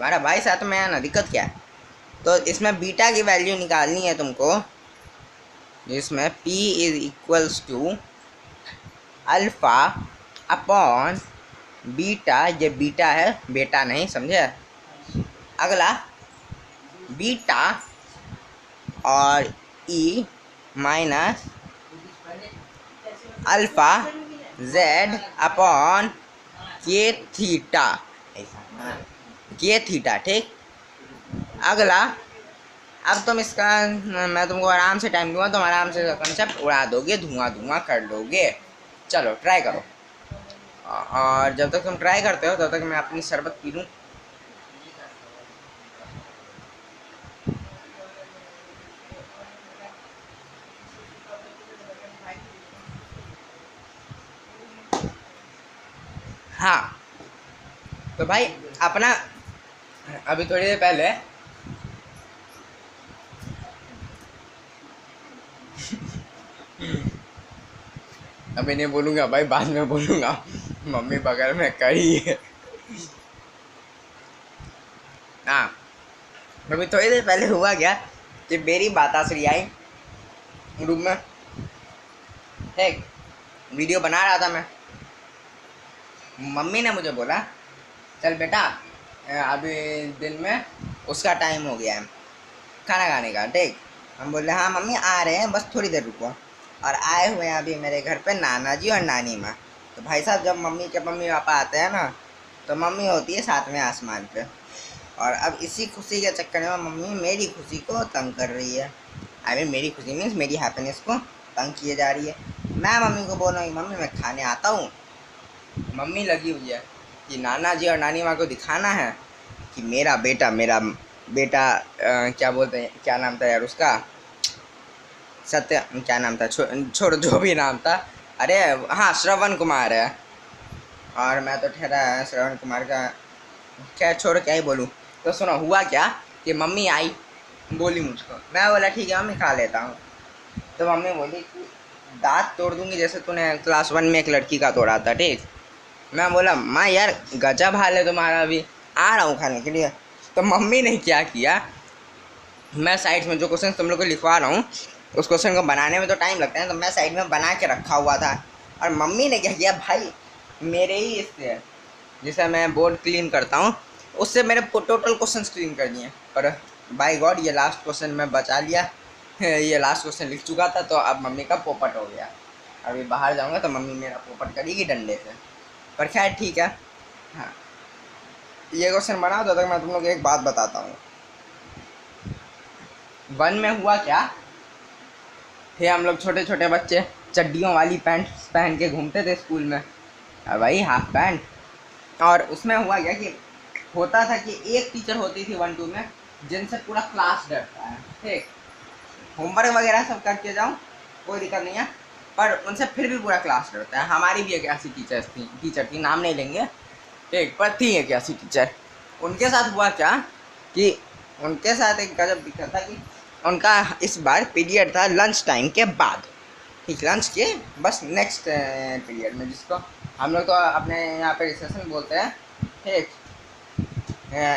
तुम्हारा भाई साथ में है ना, दिक्कत क्या है। तो इसमें बीटा की वैल्यू निकालनी है तुमको, जिसमें p is equals to alpha upon beta. ये बीटा है, बेटा नहीं, समझे। अगला बीटा और e minus alpha z upon K theta, K theta, ठीक। अगला, अब तुम इसका, मैं तुमको आराम से टाइम दूंगा, तुम आराम से कंसेप्ट उड़ा दोगे, धुआं धुआं कर दोगे। चलो ट्राई करो, और जब तक तुम ट्राई करते हो तब तक मैं अपनी शरबत पी लूँ। हाँ तो भाई अपना, अभी थोड़ी देर पहले अभी नहीं बोलूँगा भाई, बाद में बोलूँगा, मम्मी बगल में कही है। हाँ, अभी थोड़ी देर पहले हुआ क्या कि मेरी माताश्री आई रूम में, ठीक, वीडियो बना रहा था मैं। मम्मी ने मुझे बोला चल बेटा अभी दिन में उसका टाइम हो गया है खाना खाने का, ठीक। हम बोले हाँ मम्मी आ रहे हैं, बस थोड़ी देर रुको। और आए हुए हैं अभी मेरे घर पे नाना जी और नानी माँ। तो भाई साहब जब मम्मी के मम्मी पापा आते हैं ना, तो मम्मी होती है सातवें आसमान पे। और अब इसी खुशी के चक्कर में मम्मी मेरी खुशी को तंग कर रही है। आई मीन मेरी खुशी मीन्स मेरी हैप्पीनेस को तंग किए जा रही है। मैं मम्मी को बोल रहा हूँ मम्मी मैं खाने आता हूँ, मम्मी लगी हुई है कि नाना जी और नानी माँ को दिखाना है कि मेरा बेटा क्या बोलते हैं, क्या नाम था यार उसका, सत्य, क्या नाम था, छोड़ जो भी नाम था, अरे हाँ श्रवण कुमार है। और मैं तो ठहरा श्रवण कुमार का, क्या छोड़ क्या ही बोलूँ। तो सुनो हुआ क्या कि मम्मी आई, बोली मुझको, मैं बोला ठीक है मम्मी खा लेता हूँ। तो मम्मी बोली कि दांत तोड़ दूंगी जैसे तूने क्लास 1 में एक लड़की का तोड़ा था, ठीक। मैं बोला माँ यार गजब हाल है तुम्हारा, अभी आ रहा हूँ खाने के लिए। तो मम्मी ने क्या किया, मैं साइड में जो क्वेश्चन तुम लोग को लिखवा रहा हूँ उस क्वेश्चन को बनाने में तो टाइम लगता है, तो मैं साइड में बना के रखा हुआ था। और मम्मी ने क्या किया भाई, मेरे ही इससे जिसे मैं बोर्ड क्लीन करता हूँ उससे मेरे टोटल क्वेश्चन क्लीन कर दिए। पर बाय गॉड ये लास्ट क्वेश्चन मैं बचा लिया। ये लास्ट क्वेश्चन लिख चुका था, तो अब मम्मी का पोपट हो गया। अभी बाहर जाऊँगा तो मम्मी मेरा पोपट करेगी डंडे से, पर खैर ठीक है। हाँ ये क्वेश्चन बना दो, तक मैं तुम लोग एक बात बताता हूँ। 1 में हुआ क्या थे, हम लोग छोटे छोटे बच्चे चड्डियों वाली पैंट पहन के घूमते थे स्कूल में, भाई हाफ पैंट। और उसमें हुआ क्या कि होता था कि एक टीचर होती थी 1-2 में जिनसे पूरा क्लास डरता है, ठीक। होमवर्क वगैरह सब करके जाऊँ कोई दिक्कत नहीं है, पर उनसे फिर भी पूरा क्लास डरता है। हमारी भी एक ऐसी टीचर थी, नाम नहीं लेंगे, ठीक, पर थी एक ऐसी टीचर। उनके साथ हुआ क्या कि उनके साथ एक गजब दिक्कत था कि उनका इस बार पीरियड था लंच टाइम के बाद, ठीक, लंच के बस नेक्स्ट पीरियड में, जिसको हम लोग तो अपने यहाँ पे रिसेशन बोलते हैं, ठीक।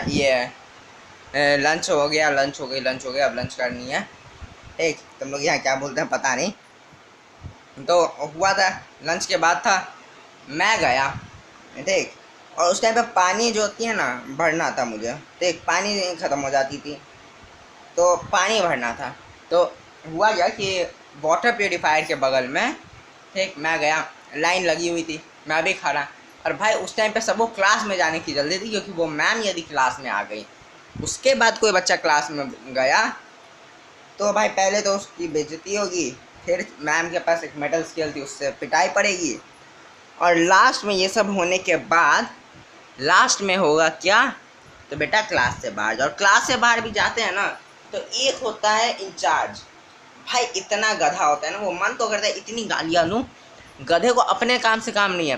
ये लंच हो गया, लंच हो गई, अब लंच करनी है, ठीक। तुम लोग यहाँ क्या बोलते हैं पता नहीं। तो हुआ था लंच के बाद था, मैं गया, ठीक। और उस टाइम पे पानी जो होती है ना भरना था मुझे, ठीक, पानी ख़त्म हो जाती थी तो पानी भरना था। तो हुआ क्या कि वाटर प्योरीफायर के बगल में, ठीक, मैं गया, लाइन लगी हुई थी, मैं भी खड़ा। और भाई उस टाइम पे सबको क्लास में जाने की जल्दी थी, क्योंकि वो मैम यदि क्लास में आ गई उसके बाद कोई बच्चा क्लास में गया तो भाई पहले तो उसकी बेइज्जती होगी, फिर मैम के पास एक मेटल स्केल थी उससे पिटाई पड़ेगी, और लास्ट में ये सब होने के बाद लास्ट में होगा क्या, तो बेटा क्लास से बाहर जाओ। क्लास से बाहर भी जाते हैं ना तो एक होता है इंचार्ज, भाई इतना गधा होता है ना, वो मन तो करता है इतनी गालियाँ लूँ, गधे को अपने काम से काम नहीं है।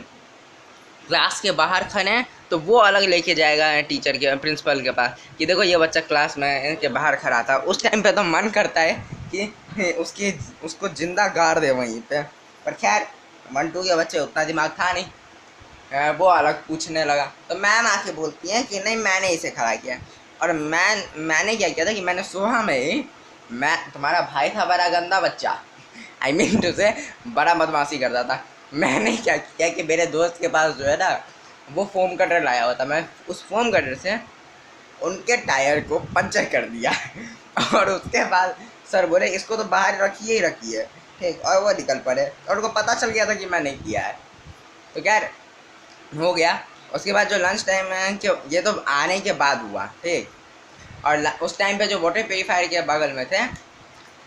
क्लास के बाहर खड़े हैं तो वो अलग लेके जाएगा टीचर के, प्रिंसिपल के पास कि देखो ये बच्चा क्लास में के बाहर खड़ा था। उस टाइम पे तो मन करता है कि उसको जिंदा गाड़ दे वहीं पे, पर खैर 1-2 के बच्चे उतना दिमाग था नहीं, वो अलग पूछने लगा। तो मैम आके बोलती है कि नहीं मैंने इसे खड़ा किया। और मैंने क्या किया था कि मैंने सुबह में ही, मैं तुम्हारा भाई था बड़ा गंदा बच्चा, आई मीन टू से बड़ा बदमाशी करता था। मैंने क्या किया कि मेरे दोस्त के पास जो है ना वो फोम कटर लाया हुआ था, मैं उस फोम कटर से उनके टायर को पंचर कर दिया। और उसके बाद सर बोले इसको तो बाहर रखिए ही रखिए, ठीक, और वो निकल पड़े और उनको पता चल गया था कि मैंने किया है। तो खैर हो गया। उसके बाद जो लंच टाइम है कि ये तो आने के बाद हुआ, ठीक। और उस टाइम पे जो वाटर प्योरीफायर के बगल में थे,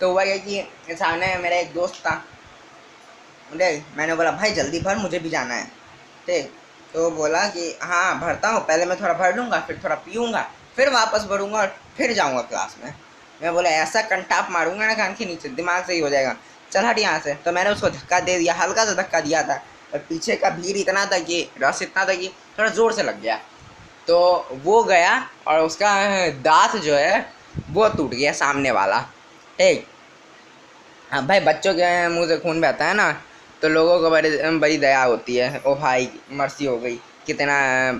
तो हुआ ये कि सामने मेरा एक दोस्त था, ठीक। मैंने बोला भाई जल्दी भर मुझे भी जाना है, ठीक। तो बोला कि हाँ भरता हूँ, पहले मैं थोड़ा भर लूँगा फिर थोड़ा पीऊँगा फिर वापस भरूँगा और फिर जाऊँगा क्लास में। मैं बोला ऐसा कंटाप मारूंगा ना कान के नीचे, दिमाग सही हो जाएगा, चल हट यहाँ से। तो मैंने उसको धक्का दे दिया, हल्का सा धक्का दिया था, और पीछे का भीड़ इतना था कि रस इतना था कि थोड़ा ज़ोर से लग गया। तो वो गया और उसका दांत जो है वो टूट गया सामने वाला, ठीक। हाँ भाई बच्चों के मुंह से खून बहता है ना, तो लोगों को बड़ी बड़ी दया होती है। ओ भाई मर्सी हो गई, कितना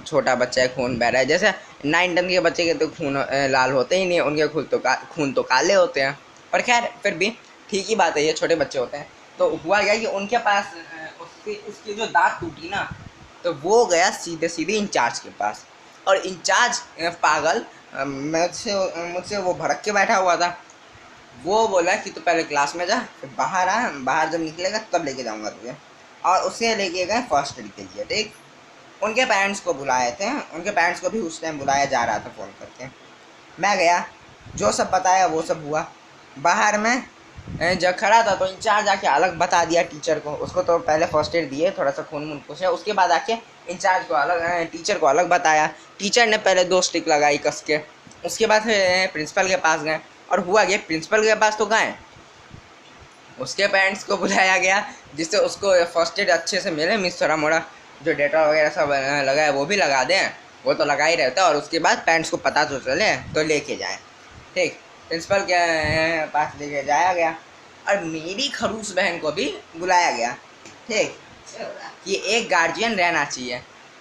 छोटा बच्चा है खून बह रहा है। जैसे 9-10 के बच्चे के तो खून लाल होते ही नहीं, उनके खून तो काले होते हैं। पर खैर फिर भी ठीक ही बात है, ये छोटे बच्चे होते हैं। तो हुआ क्या कि उनके पास उसकी जो दांत टूटी ना, तो वो गया सीधे सीधे इंचार्ज के पास। और इंचार्ज पागल मुझसे मुझसे वो भड़क के बैठा हुआ था। वो बोला कि तू पहले क्लास में जा, फिर बाहर आ, बाहर जब निकलेगा तब लेके जाऊंगा तुझे। और उसे लेके गए फर्स्ट एड के लिए, ठीक। उनके पेरेंट्स को बुलाए थे, उनके पेरेंट्स को भी उस टाइम बुलाया जा रहा था फ़ोन करके। मैं गया, जो सब बताया वो सब हुआ। बाहर में जब खड़ा था तो इंचार्ज आके अलग बता दिया टीचर को, उसको तो पहले फर्स्ट एड दिए, थोड़ा सा खून वून पूछा, उसके बाद आके इंचार्ज को अलग, टीचर को अलग बताया। टीचर ने पहले 2 स्टिक लगाई कस के, उसके बाद फिर प्रिंसिपल के पास गए। और हुआ कि प्रिंसिपल के पास तो गए, उसके पेरेंट्स को बुलाया गया जिससे उसको फर्स्ट एड अच्छे से मिले, मिस थोड़ा मोड़ा जो डेटा वगैरह सब लगाए वो भी लगा दें, वो तो लगा ही रहता है। और उसके बाद पेरेंट्स को पता तो चले तो लेके जाएं, ठीक। प्रिंसिपल के पास लेके जाया गया और मेरी खड़ूस बहन को भी बुलाया गया, ठीक, कि एक गार्जियन रहना चाहिए।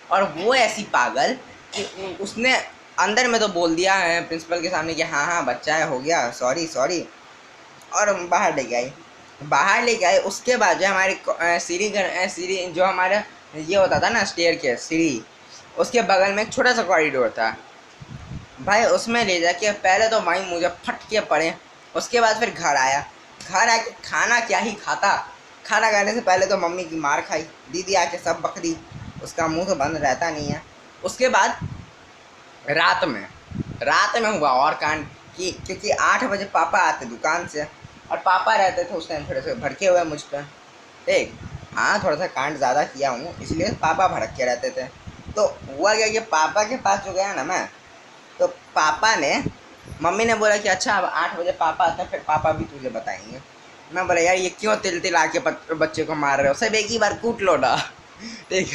और वो ऐसी पागल कि उसने अंदर में तो बोल दिया है प्रिंसिपल के सामने कि हाँ हाँ बच्चा है, हो गया, सॉरी सॉरी, और बाहर लेके आई। बाहर लेके आए उसके बाद जो हमारे सीढ़ी जो हमारा ये होता था ना स्टेयर के सीढ़ी, उसके बगल में एक छोटा सा कॉरिडोर था भाई, उसमें ले जाके पहले तो वहीं मुझे फट के पड़े। उसके बाद फिर घर आया, घर आके खाना क्या ही खाता, खाना खाने से पहले तो मम्मी की मार खाई, दीदी आके सब बकरी, उसका मुंह तो बंद रहता नहीं है। उसके बाद रात में हुआ और कांड कि क्योंकि 8 बजे पापा आते दुकान से, और पापा रहते थे उस टाइम थोड़े से भड़के हुए मुझ पर, ठीक। हाँ थोड़ा सा कांड ज़्यादा किया हूँ इसलिए पापा भड़क के रहते थे। तो हुआ क्या कि पापा के पास जो गया ना मैं, तो पापा ने, मम्मी ने बोला कि अच्छा अब 8 बजे पापा आते हैं फिर पापा भी तुझे बताएंगे। मैं बोला यार ये क्यों तिल आके बच्चे को मार रहे हो, सब एक ही बार कूट लो ना। ठीक।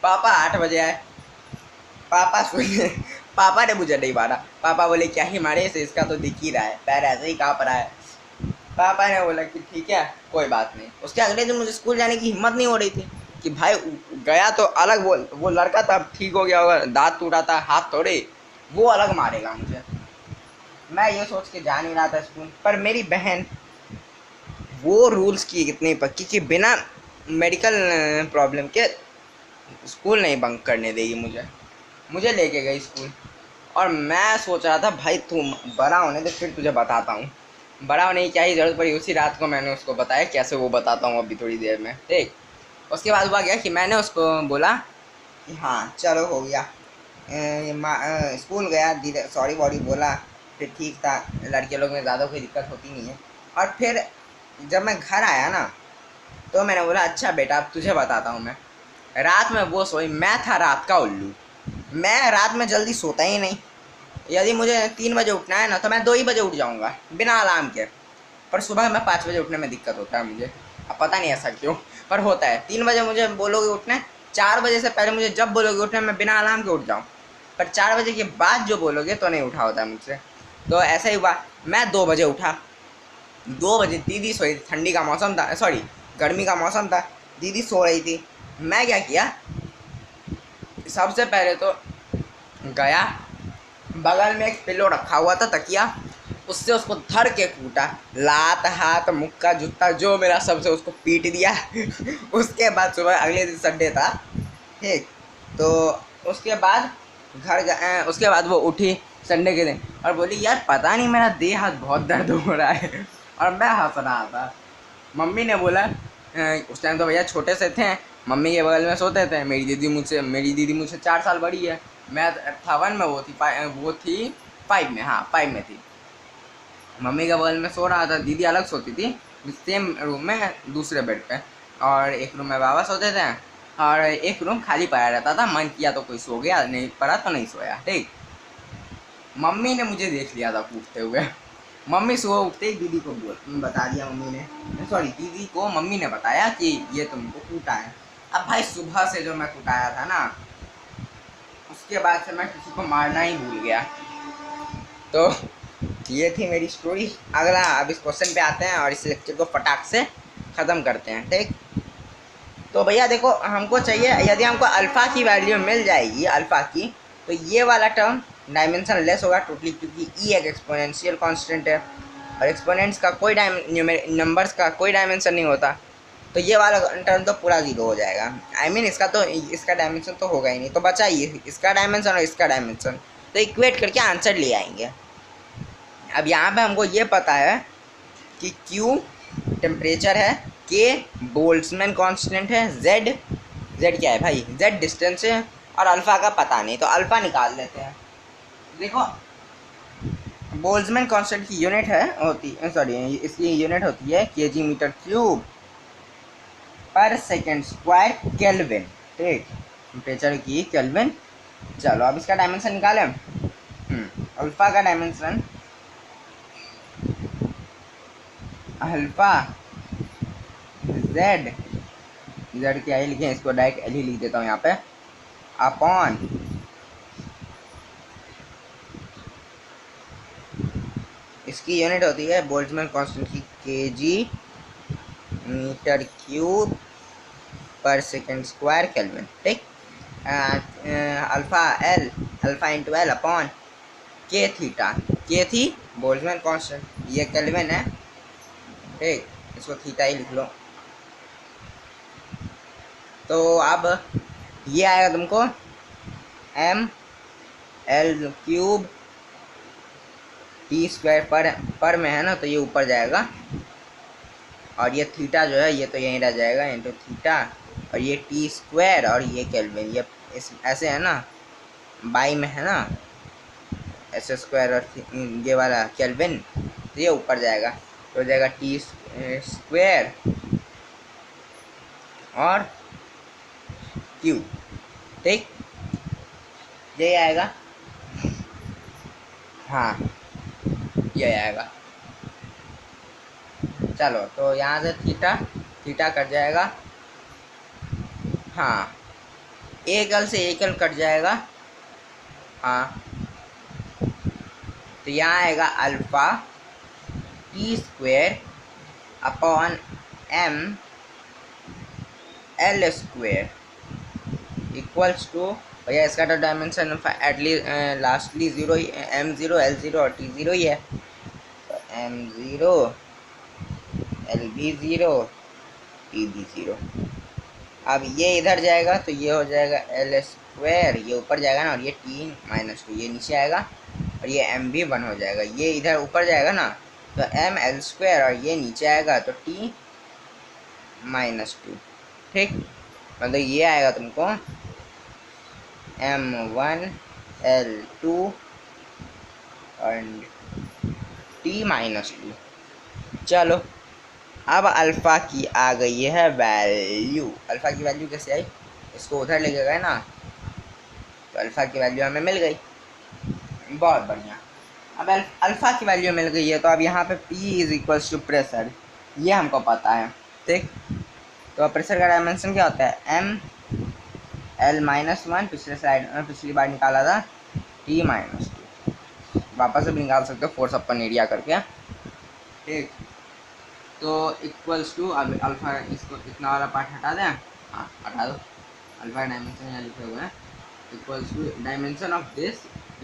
पापा 8 बजे आए, पापा सुने, पापा ने मुझे नहीं मारा, पापा बोले क्या ही मारे इसे, इसका तो दिख ही रहा है, पैर ऐसे ही काँप रहा है। पापा ने बोला कि ठीक है कोई बात नहीं। उसके अगले दिन मुझे स्कूल जाने की हिम्मत नहीं हो रही थी कि भाई गया तो अलग, वो लड़का तब ठीक हो गया होगा, दांत टूटा था हाथ थोड़े, वो अलग मारेगा मुझे। मैं ये सोच के जा नहीं रहा था स्कूल, पर मेरी बहन वो रूल्स की इतनी पक्की कि बिना मेडिकल प्रॉब्लम के स्कूल नहीं बंक करने देगी मुझे लेके गई स्कूल। और मैं सोच रहा था भाई तू बड़ा होने दे फिर तुझे बताता हूँ, बड़ा होने की क्या ही ज़रूरत पड़ी। उसी रात को मैंने उसको बताया, कैसे वो बताता हूँ अभी थोड़ी देर में, ठीक। उसके बाद हुआ क्या कि मैंने उसको बोला कि हाँ चलो हो गया, स्कूल गया, धीरे सॉरी वॉरी बोला, फिर ठीक था, लड़के लोग में ज़्यादा कोई दिक्कत होती नहीं है। और फिर जब मैं घर आया ना, तो मैंने बोला अच्छा बेटा अब तुझे बताता हूँ मैं। रात में वो सोई, मैं था रात का उल्लू, मैं रात में जल्दी सोता ही नहीं। यदि मुझे 3 बजे उठना है ना तो मैं 2 ही बजे उठ जाऊँगा बिना अलार्म के, पर सुबह में 5 बजे उठने में दिक्कत होता है मुझे, अब पता नहीं ऐसा क्यों, पर होता है। 3 बजे मुझे बोलोगे उठना है, 4 बजे से पहले मुझे जब बोलोगे उठना मैं बिना अलार्म के उठ जाऊँ, पर 4 बजे के बाद जो बोलोगे तो नहीं उठा होता है मुझसे। तो ऐसा ही हुआ, मैं 2 बजे उठा। 2 बजे दीदी सोई थी, ठंडी का मौसम था, सॉरी गर्मी का मौसम था, दीदी सो रही थी। मैं क्या किया, सबसे पहले तो गया, बगल में एक पिलो रखा हुआ था तकिया, उससे उसको धर के कूटा, लात हाथ मुक्का जूता जो मेरा सबसे उसको पीट दिया। उसके बाद सुबह अगले दिन संडे था, ठीक, तो उसके बाद उसके बाद वो उठी संडे के दिन और बोली यार पता नहीं मेरा देह हाथ बहुत दर्द हो रहा है। और मैं हंस रहा था। मम्मी ने बोला उस टाइम तो भैया छोटे से थे, मम्मी के बगल में सोते थे। मेरी दीदी मुझसे 4 साल बड़ी है। मैं था 1 में, वो थी 5 में, हाँ 5 में थी। मम्मी के बगल में सो रहा था, दीदी अलग सोती थी सेम रूम में दूसरे बेड पे, और एक रूम में बाबा सोते थे और एक रूम खाली पड़ा रहता था। मन किया तो कोई सो गया, नहीं पड़ा तो नहीं सोया, ठीक। मम्मी ने मुझे देख लिया था कूदते हुए। मम्मी सुबह उठते ही दीदी को बता दिया, दीदी को मम्मी ने बताया कि ये तुमको कूटा है। अब भाई सुबह से जो मैं कुटाया था ना, उसके बाद से मैं किसी को मारना ही भूल गया। तो ये थी मेरी स्टोरी। अगला अब इस क्वेश्चन पे आते हैं और इस लेक्चर को फटाक से ख़त्म करते हैं, ठीक। तो भैया देखो, हमको चाहिए, यदि हमको अल्फ़ा की वैल्यू मिल जाएगी अल्फ़ा की, तो ये वाला टर्म डायमेंशन लेस होगा टोटली, क्योंकि ई एक एक्सपोनेंशियल कांस्टेंट है और एक्सपोनेंट्स का कोई नंबर्स का कोई डायमेंशन नहीं होता। तो ये वाला टर्म तो पूरा 0 हो जाएगा। I mean, इसका डायमेंशन तो होगा ही नहीं, तो बचा ये इसका डायमेंशन और इसका डायमेंशन, तो इक्वेट करके आंसर ले आएंगे। अब यहाँ पे हमको ये पता है कि Q टेम्परेचर है, K बोल्ट्जमैन कांस्टेंट है, Z क्या है भाई, Z डिस्टेंस है, और अल्फ़ा का पता नहीं, तो अल्फ़ा निकाल लेते हैं। देखो बोल्ट्जमैन कांस्टेंट की यूनिट इसकी यूनिट होती है kg मीटर क्यूब पर सेकेंड स्क्वायर केल्विन, ठीक। टेम्परेचर की केल्विन। चलो अब इसका डायमेंशन निकालें। अल्फ़ा का डायमेंशन, अल्फ़ा Z क्या ही लिखें, इसको डायरेक्ट एल ही लिख देता हूँ यहाँ पे, अपॉन इसकी यूनिट होती है बोल्ट्जमैन कांस्टेंट की kg मीटर क्यूब पर सेकेंड स्क्वायर केल्विन, ठीक। Alpha into L upon K theta, के थी बोल्ट्जमैन कांस्टेंट, ये केल्विन है, ठीक, इसको थीटा ही लिख लो। तो अब ये आएगा तुमको m l cube T square पर में है ना, तो ये ऊपर जाएगा, और ये थीटा जो है ये तो यहीं रह जाएगा इंटू थीटा, और ये टी स्क्वायर और ये केल्विन, ये ऐसे है ना, बाई में है ना एस स्क्वायर और ये वाला केल्विन, तो ये ऊपर जाएगा, तो हो जाएगा टी स्क्वायर और क्यू, ठीक, ये आएगा, हाँ ये आएगा। चलो तो यहाँ से थीटा कट जाएगा, हाँ एक एल से एक एल कट जाएगा, हाँ, तो यहाँ आएगा alpha T square upon m l square equals to, भैया इसका तो डायमेंशन एटलीस्ट लास्टली 0 ही, m0 l0 और t0 ही है, तो m0 lb0 tb0। अब ये इधर जाएगा तो ये हो जाएगा l स्क्वायर, ये ऊपर जाएगा ना, और ये t माइनस 2 ये नीचे आएगा, और ये mb1 हो जाएगा, ये इधर ऊपर जाएगा ना, तो m l स्क्वायर और ये नीचे आएगा तो t माइनस 2, ठीक। मतलब ये आएगा तुमको m1 l2 और t माइनस 2। चलो अब अल्फ़ा की आ गई है वैल्यू। अल्फ़ा की वैल्यू कैसे आई, इसको उधर लेके गए ना, तो अल्फ़ा की वैल्यू हमें मिल गई, बहुत बढ़िया। अब अल्फ़ा की वैल्यू मिल गई है, तो अब यहाँ पे P is equals to pressure, ये हमको पता है, ठीक। तो प्रेशर का डायमेंशन क्या होता है, m l माइनस 1, पिछली बार निकाला था t माइनस 2, वापस भी निकाल सकते हो फोर्स अपन एरिया करके, ठीक। तो इक्वल्स टू, अब अल्फ़ा, इसको इतना वाला पार्ट हटा दें, हाँ हटा दो, अल्फ़ा डायमेंशन यहाँ लिखे हुए हैं, equals to dimension of this,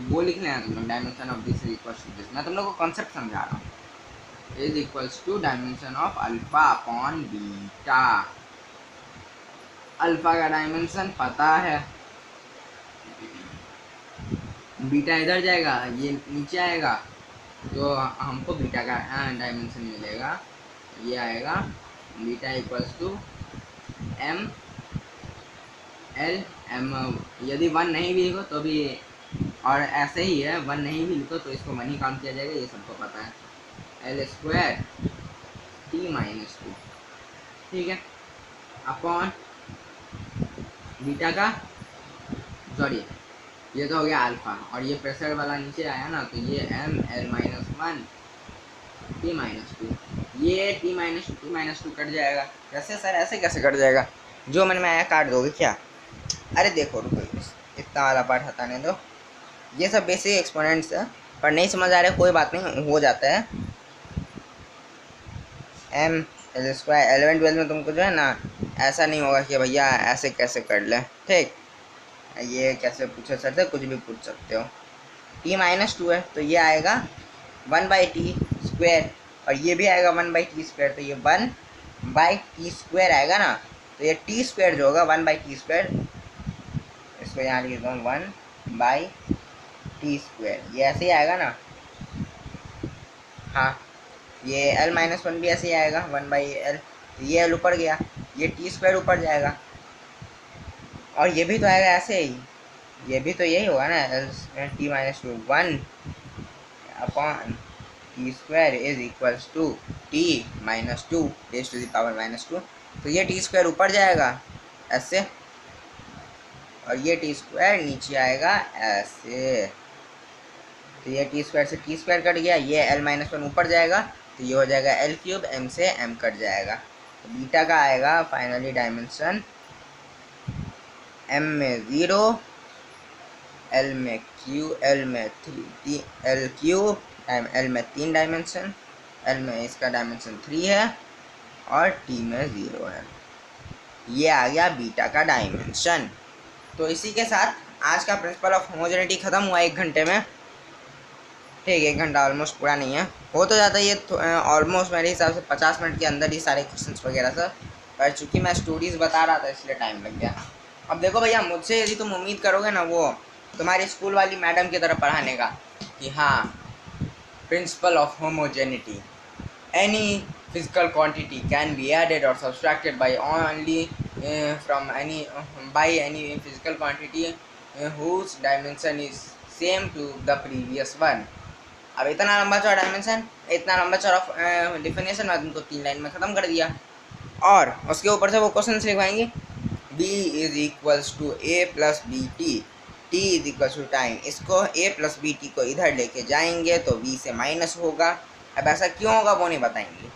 वो लिख लेना तुम लोग, dimension of this is equals to this. मैं तुम लोग को कॉन्सेप्ट समझा रहा हूँ। Is equals to dimension of alpha upon beta. Alpha का डायमेंशन पता है, बीटा इधर जाएगा, ये नीचे आएगा, तो हमको बीटा का डायमेंशन मिलेगा। ये आएगा beta equals to M L M. यदि 1 नहीं भी लिखो तो भी, और ऐसे ही है, 1 नहीं भी लिखो तो इसको 1 ही काउंट किया जाएगा, ये सबको पता है। एल स्क्वायर टी माइनस 2, ठीक है, अपॉन बीटा का, सॉरी ये तो हो गया अल्फा, और ये प्रेशर वाला नीचे आया ना, तो ये M L minus 1 T minus 2, ये टी माइनस टू कट जाएगा। कैसे सर, ऐसे कैसे कट जाएगा? जो मन में आया काट दोगे क्या? अरे देखो रुको, इतना वाला पार्ट हटाने दो, ये सब बेसिक एक्सपोनेंट्स है, पर नहीं समझ आ रहे कोई बात नहीं, हो जाता है। एम एल स्क्वायर 11-12 में तुमको जो है ना, ऐसा नहीं होगा कि भैया ऐसे कैसे कर ले, ठीक, ये कैसे पूछे सकते, कुछ भी पूछ सकते हो। टी माइनस 2 है तो ये आएगा 1/t², और ये भी आएगा 1/t², तो ये 1/t² आएगा ना, तो ये t² जो होगा 1/t², इसको यहाँ लिख दूँ 1/t², ये ऐसे ही आएगा ना। हाँ, ये l-1 भी ऐसे ही आएगा 1/l, ये l ऊपर गया, ये t² ऊपर जाएगा, और ये भी तो आएगा ऐसे ही, ये भी तो यही होगा ना, t-2 1 upon t² is equals to t-2 raise to the power -2, तो ये t² ऊपर जाएगा ऐसे, और ये t² नीचे आएगा ऐसे, तो ये t² से t² कट गया, ये l-1 ऊपर जाएगा, तो ये हो जाएगा l³ m से m कट जाएगा, तो बीटा का आएगा फाइनली डायमेंशन m में 0, l में 3, l में 3 डायमेंशन, l में इसका डायमेंशन 3 है, और t में 0 है। ये आ गया बीटा का डायमेंशन। तो इसी के साथ आज का प्रिंसिपल ऑफ होमोजेनिटी ख़त्म हुआ 1 घंटे में, ठीक, 1 घंटा ऑलमोस्ट पूरा नहीं है, हो तो जाता है ये ऑलमोस्ट मेरे हिसाब से 50 मिनट के अंदर ही सारे क्वेश्चंस वगैरह सब, पर चूँकि मैं स्टोरीज बता रहा था इसलिए टाइम लग गया। अब देखो भैया, मुझसे यदि तुम उम्मीद करोगे ना वो तुम्हारी स्कूल वाली मैडम की तरह पढ़ाने का, कि हाँ principle of homogeneity, any physical quantity can be added or subtracted by only from any physical quantity whose dimension is same to the previous one। अब इतना लंबा चौड़ा डायमेंशन, इतना लंबा चौड़ा डिफिनेशन मैं तुमको 3 लाइन में ख़त्म कर दिया, और उसके ऊपर से वो क्वेश्चन लिखवाएंगे b is equals to a plus B T, t is equals to time, इसको a प्लस बी टी को इधर लेके जाएंगे तो b से माइनस होगा। अब ऐसा क्यों होगा वो नहीं बताएंगे,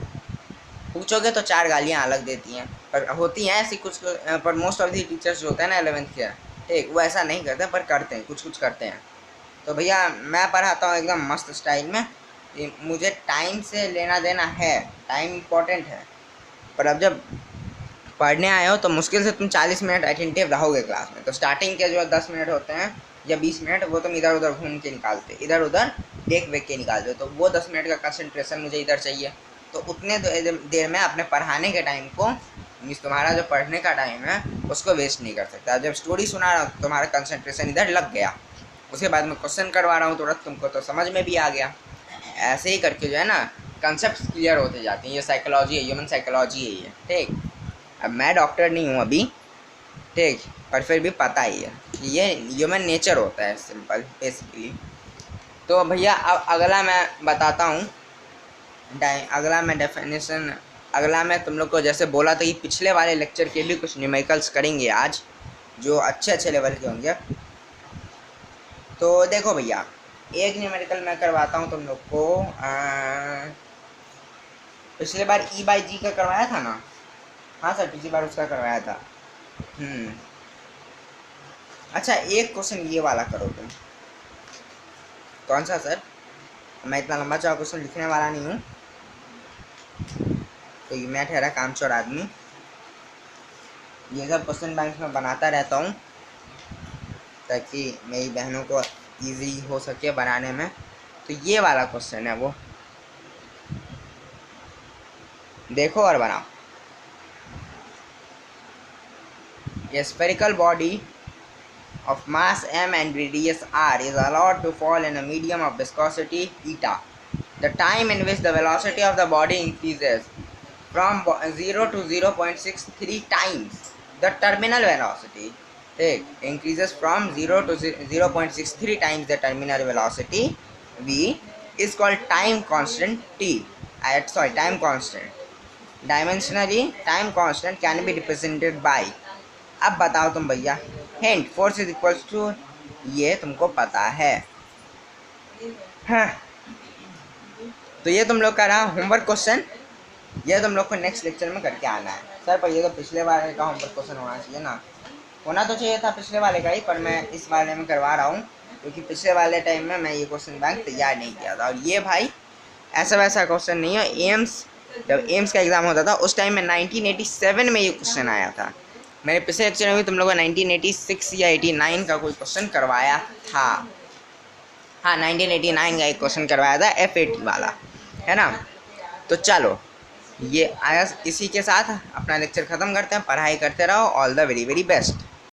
पूछोगे तो 4 गालियाँ अलग देती हैं, पर होती हैं ऐसी कुछ, पर मोस्ट ऑफ दी टीचर्स जो होते हैं ना 11th के, ठीक, वो ऐसा नहीं करते, पर करते हैं, कुछ करते हैं। तो भैया मैं पढ़ाता हूँ एकदम मस्त स्टाइल में, मुझे टाइम से लेना देना है, टाइम इम्पोर्टेंट है, पर अब जब पढ़ने आए हो तो मुश्किल से तुम 40 मिनट अटेंटिव रहोगे क्लास में, तो स्टार्टिंग के जो 10 मिनट होते हैं या 20 मिनट वो तुम इधर उधर घूम के निकालते, इधर उधर देख वेख के निकालते, तो वो 10 मिनट का कंसंट्रेशन मुझे इधर चाहिए, तो उतने देर में अपने पढ़ाने के टाइम को, मीन्स तुम्हारा जो पढ़ने का टाइम है उसको वेस्ट नहीं कर सकता। जब स्टोरी सुना रहा हूँ तुम्हारा कंसंट्रेशन इधर लग गया, उसके बाद में क्वेश्चन करवा रहा हूँ तुरंत तुमको तो समझ में भी आ गया, ऐसे ही करके जो है ना कंसेप्ट क्लियर होते जाते हैं। ये साइकोलॉजी है, ह्यूमन साइकोलॉजी है ये, ठीक। अब मैं डॉक्टर नहीं हूँ अभी, ठीक, पर फिर भी पता ही है कि ये ह्यूमन नेचर होता है, सिंपल बेसिकली। तो भैया अब अगला मैं बताता हूँ, अगला मैं डेफिनेशन, अगला मैं तुम लोग को जैसे बोला था कि पिछले वाले लेक्चर के भी कुछ न्यूमेरिकल्स करेंगे आज, जो अच्छे लेवल के होंगे। तो देखो भैया, एक न्यूमेरिकल मैं करवाता हूँ तुम लोग को, पिछले बार E/G का करवाया था ना, हाँ सर पिछली बार उसका करवाया था। अच्छा एक क्वेश्चन ये वाला करो तुम। कौन सा सर? मैं इतना लंबा चौड़ा क्वेश्चन लिखने वाला नहीं हूँ, तो मैं ठहरा कामचोर आदमी, ये सब क्वेश्चन बैंक में बनाता रहता हूँ, ताकि मेरी बहनों को इजी हो सके बनाने में। तो ये वाला क्वेश्चन है वो, देखो और बनाओ। A spherical body of mass m and radius r is allowed to fall in a medium of viscosity eta. The time in which the velocity of the body increases from 0 to 0.63 times the terminal velocity. It increases from 0 to 0.63 times the terminal velocity v is called time constant t. Time constant. Dimensionally, time constant can be represented by, अब बताओ तुम भैया। Hint, force is equals to, ये तुमको पता है। हाँ, तो ये तुम लोग का रहा होमवर्क क्वेश्चन। ये तुम लोग को नेक्स्ट लेक्चर में करके आना है। सर पर ये तो पिछले वाले का होमवर्क क्वेश्चन होना चाहिए ना, होना तो चाहिए था पिछले वाले का ही, पर मैं इस वाले में करवा रहा हूँ क्योंकि पिछले वाले टाइम में मैं ये क्वेश्चन बैंक तैयार नहीं किया था। और ये भाई ऐसा वैसा क्वेश्चन नहीं है। एम्स, जब एम्स का एग्ज़ाम होता था उस टाइम में 1987 में ये क्वेश्चन आया था। मैंने पिछले लेक्चर में भी तुम लोगों को 1986 या 89 का कोई क्वेश्चन करवाया था। हाँ, 1989 का एक क्वेश्चन करवाया था, FAT वाला, है ना। तो चलो, ये आया, इसी के साथ अपना लेक्चर ख़त्म करते हैं। पढ़ाई करते रहो। All the very very best.